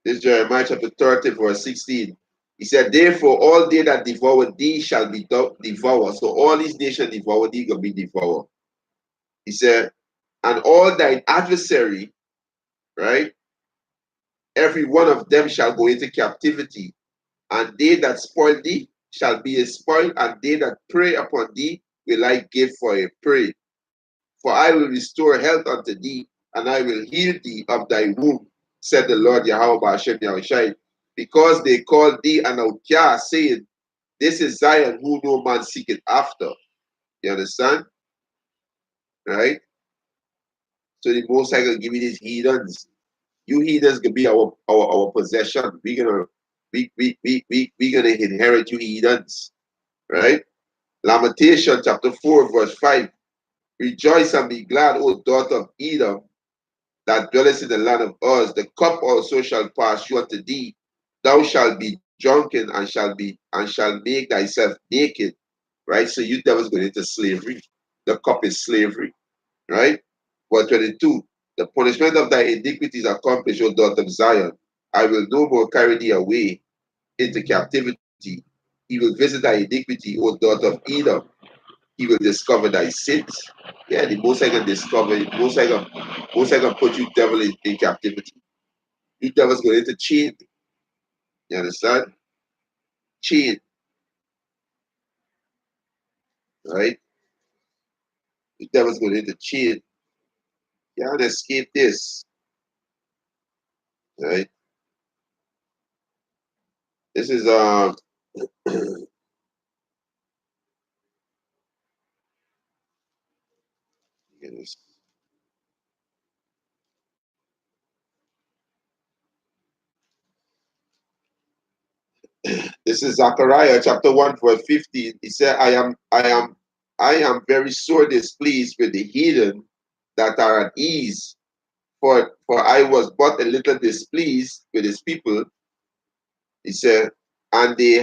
This is Jeremiah chapter 30, verse 16. He said, "Therefore, all they that devour thee shall be devoured." So all these nations devour thee, gonna be devoured. He said, "And all thine adversary," right? "Every one of them shall go into captivity, and they that spoil thee shall be a spoil, and they that prey upon thee will I give for a prey. For I will restore health unto thee, and I will heal thee of thy wound, said the Lord Yahweh Ba'ashem Yahushai. Because they called thee an outcast, saying, This is Zion, who no man seeketh after." You understand? Right? So the Most High gonna give you these heathens. You heathens gonna be our possession. We gonna inherit you heathens. Right? Lamentation chapter 4, verse 5. "Rejoice and be glad, O daughter of Edom, that dwellest in the land of Uz. The cup also shall pass you unto thee. Thou shalt be drunken and shall make thyself naked." Right? So you devils going into slavery. The cup is slavery. Right? Verse 22. "The punishment of thy iniquity is accomplished, O daughter of Zion. I will no more carry thee away into captivity. He will visit thy iniquity, O daughter of Edom. He will discover thy sins." Yeah, the Most High can discover it. Most High can put you devil in captivity. You devils go into chain. You understand? Chain, right? You devils go into chain. You can't escape this, right? This is this is Zechariah chapter 1, verse 15. He said, I am very sore displeased with the heathen that are at ease, for I was but a little displeased with his people. He said, and they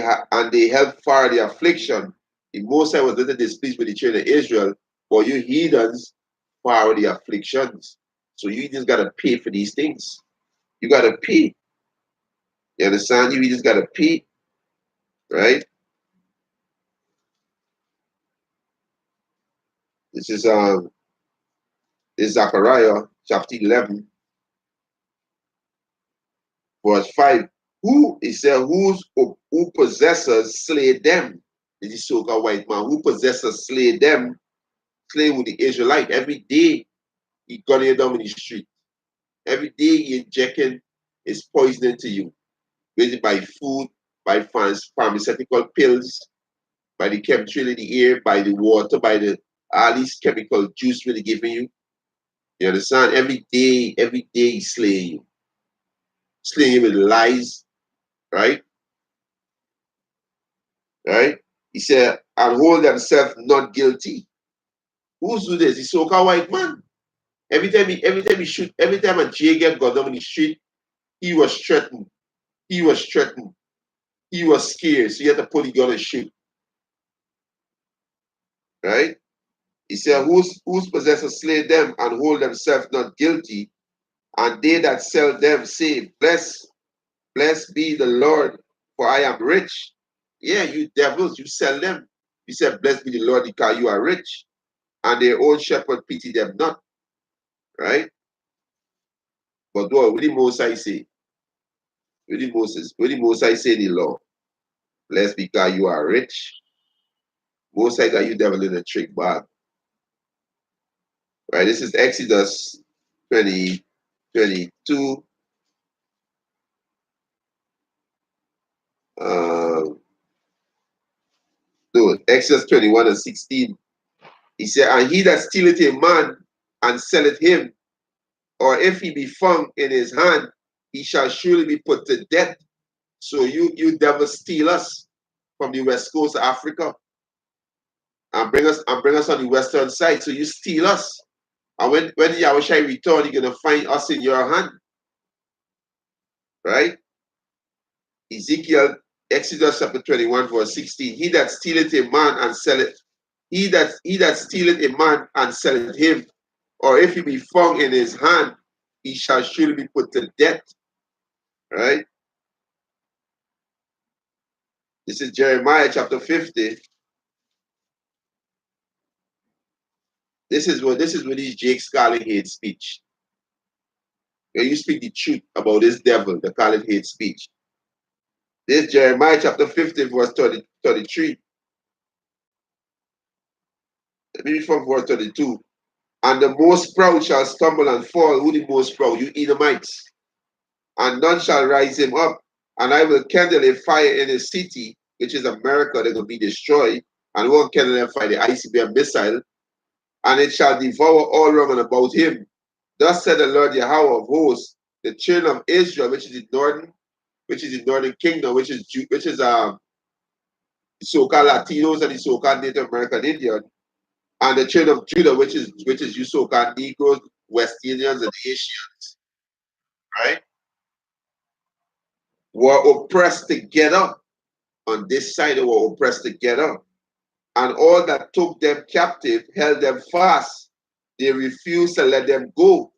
held fire the affliction. The Most High was little displeased with the children of Israel, but you heathens fire the afflictions. So you just gotta pay for these things. You gotta pay. You understand? You just gotta pay, right? This is Zechariah chapter 11, verse 5. Who he said, who possesses slay them? This is so-called white man. Who possesses slay them, slay with the Israelite every day. He gun you down in the street. Every day he injecting is poisoning to you, whether by food, by pharmaceutical pills, by the chemistry in the air, by the water, by the all these chemical juice really giving you. You understand? Every day he's slaying you with lies, right? Right? He said, and hold themselves not guilty. Who's do this? The so-called white man. Every time he shoot, every time a J get gun down in the street, he was threatened. He was threatened. He was scared, so he had to pull the gun and shoot. Right? He said, whose possessors slay them and hold themselves not guilty, and they that sell them say, blessed be the Lord, for I am rich. Yeah, you devils, you sell them. You said, blessed be the Lord, because you are rich, and their own shepherd pity them not. Right? But what did Moses say? What did Moses say in the law? Blessed because you are rich. Moses got you devil in a trick bag. Right? This is Exodus 20, 22. No, Exodus 21 and 16. He said, and he that stealeth a man and selleth him, or if he be found in his hand, he shall surely be put to death. So you devils steal us from the west coast of Africa and bring us on the western side. So you steal us. And when Yahushua return, you're gonna find us in your hand. Right? Ezekiel, Exodus chapter 21, verse 16. He that stealeth a man and selleth, he that stealeth a man and selleth him, or if he be found in his hand, he shall surely be put to death. Right? This is Jeremiah chapter 50. This is what these Jake Scarling hate speech. When you speak the truth about this devil, they call it hate speech. This Jeremiah chapter 50, verse 33. Let me read from verse 32. And the most proud shall stumble and fall. Who the most proud? You Edomites. And none shall rise him up. And I will kindle a fire in his city, which is America, that will be destroyed. And won't kindle a fire, the ICBM missile. And it shall devour all round and about him. Thus said the Lord Yahweh of hosts, the children of Israel, which is the northern kingdom, which is the so-called Latinos and the so-called Native American Indian, and the children of Judah, which is you so-called Negroes, West Indians, and Asians, right? Were oppressed together. On this side, they were oppressed together. And all that took them captive held them fast. They refused to let them go.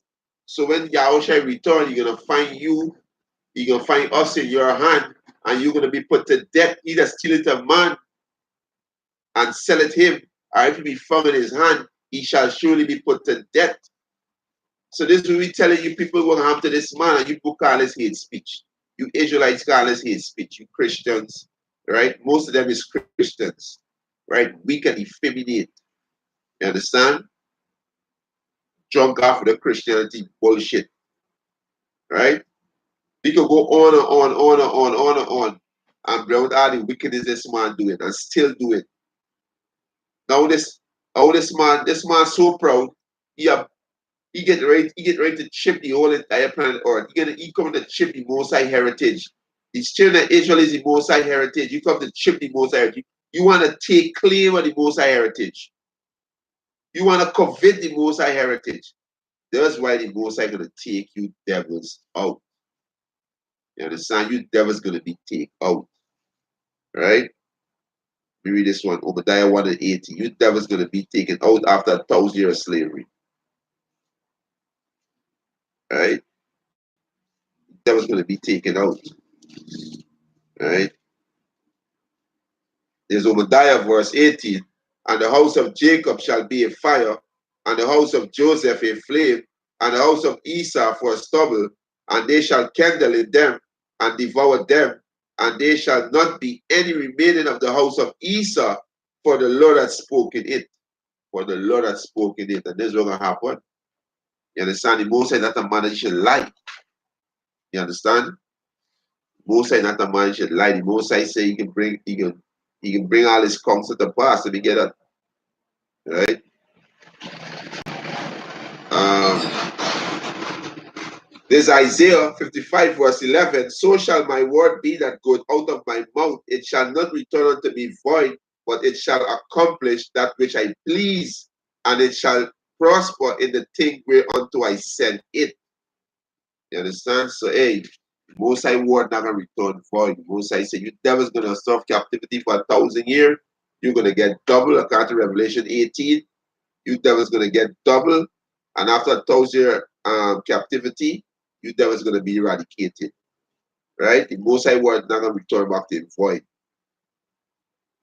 So when Yahushua return, you're gonna find us in your hand, and you're gonna be put to death. He that stealeth a man and selleth him, or if he be found in his hand, he shall surely be put to death. So this will be telling you people what happened to this man, and you book call this hate speech. You Israelites call this hate speech. You Christians, right? Most of them is Christians, right? Weak and effeminate. You understand? Drunk off of the Christianity bullshit, right? We could go on and on and bring out all the wickedness this man doing and still do it. Now this man so proud, he get ready to chip the whole entire planet Earth. He coming to chip the Most High heritage. These children of Israel is the Most High heritage. You come to chip the Most High heritage. You want to take claim of the Most High heritage. You want to covet the Most High heritage. That's why the Most High gonna take you devils out. You understand? You devils gonna be taken out. Right? We read this one, Obadiah 1 and 80. You devils gonna be taken out after 1,000 years of slavery. Right? Devils gonna be taken out. Right? There's Obadiah verse 18. And the house of Jacob shall be a fire, and the house of Joseph a flame, and the house of Esau for a stubble, and they shall kindle in them and devour them, and there shall not be any remaining of the house of Esau, for the Lord hath spoken it. For the Lord hath spoken it. And this is what will happen. You understand? The Most High not a man that should lie. You understand? Most High not a man that should lie. The Most High say he can bring all his counsel to pass. Let me get that. Right? There's Isaiah 55 verse 11. So shall my word be that goes out of my mouth. It shall not return unto me void, but it shall accomplish that which I please, and it shall prosper in the thing whereunto I send it. You understand? So, hey, Most High word not gonna return void. Most High say, you devils gonna serve captivity for 1,000 years. You're gonna get double, according to Revelation 18. You devils gonna get double, and after 1,000 year captivity, you devils gonna be eradicated. Right? The Most High word not gonna return back to him void.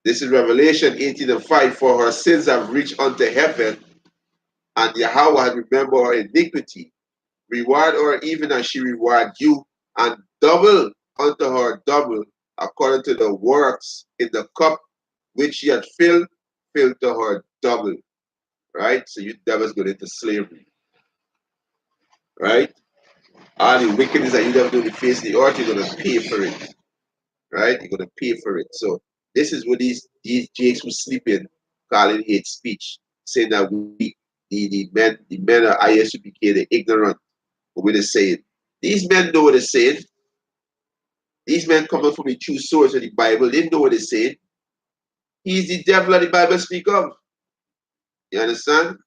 This is Revelation 18 and 5. For her sins have reached unto heaven, and Yahweh had remembered her iniquity. Reward her even as she reward you, and double unto her double, according to the works in the cup which she had filled to her double. Right? So you devils go into slavery. Right? All the wickedness that you never do in the face of the earth, you're gonna pay for it. Right? You're gonna pay for it. So this is what these jakes who sleeping calling hate speech, saying that the men of ISUPK, the ignorant, with the saying. These men know what they're saying. These men coming from the true source of the Bible, they know what they're saying. He's the devil that the Bible speak of. You understand?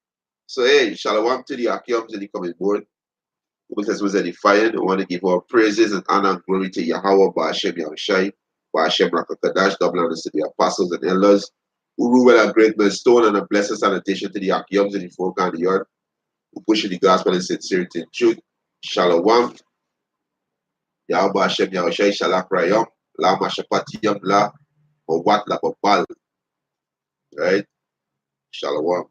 So hey, shalom to the Akiums and the coming board. Because was edifying. I want to give all praises and honor and glory to Yahweh, Ba'ashem Yahushai, Ba'ashem Rakakadash, double honors to the apostles and elders who rule with a great millstone and a blessed sanitation to the Akiums and the folk on the earth who push the gospel in sincerity and truth. Shalom. Yahweh Hashem Yahushai Shalak Rayom, La Mashapatiyam La, or what La Babal. Right? Shalom.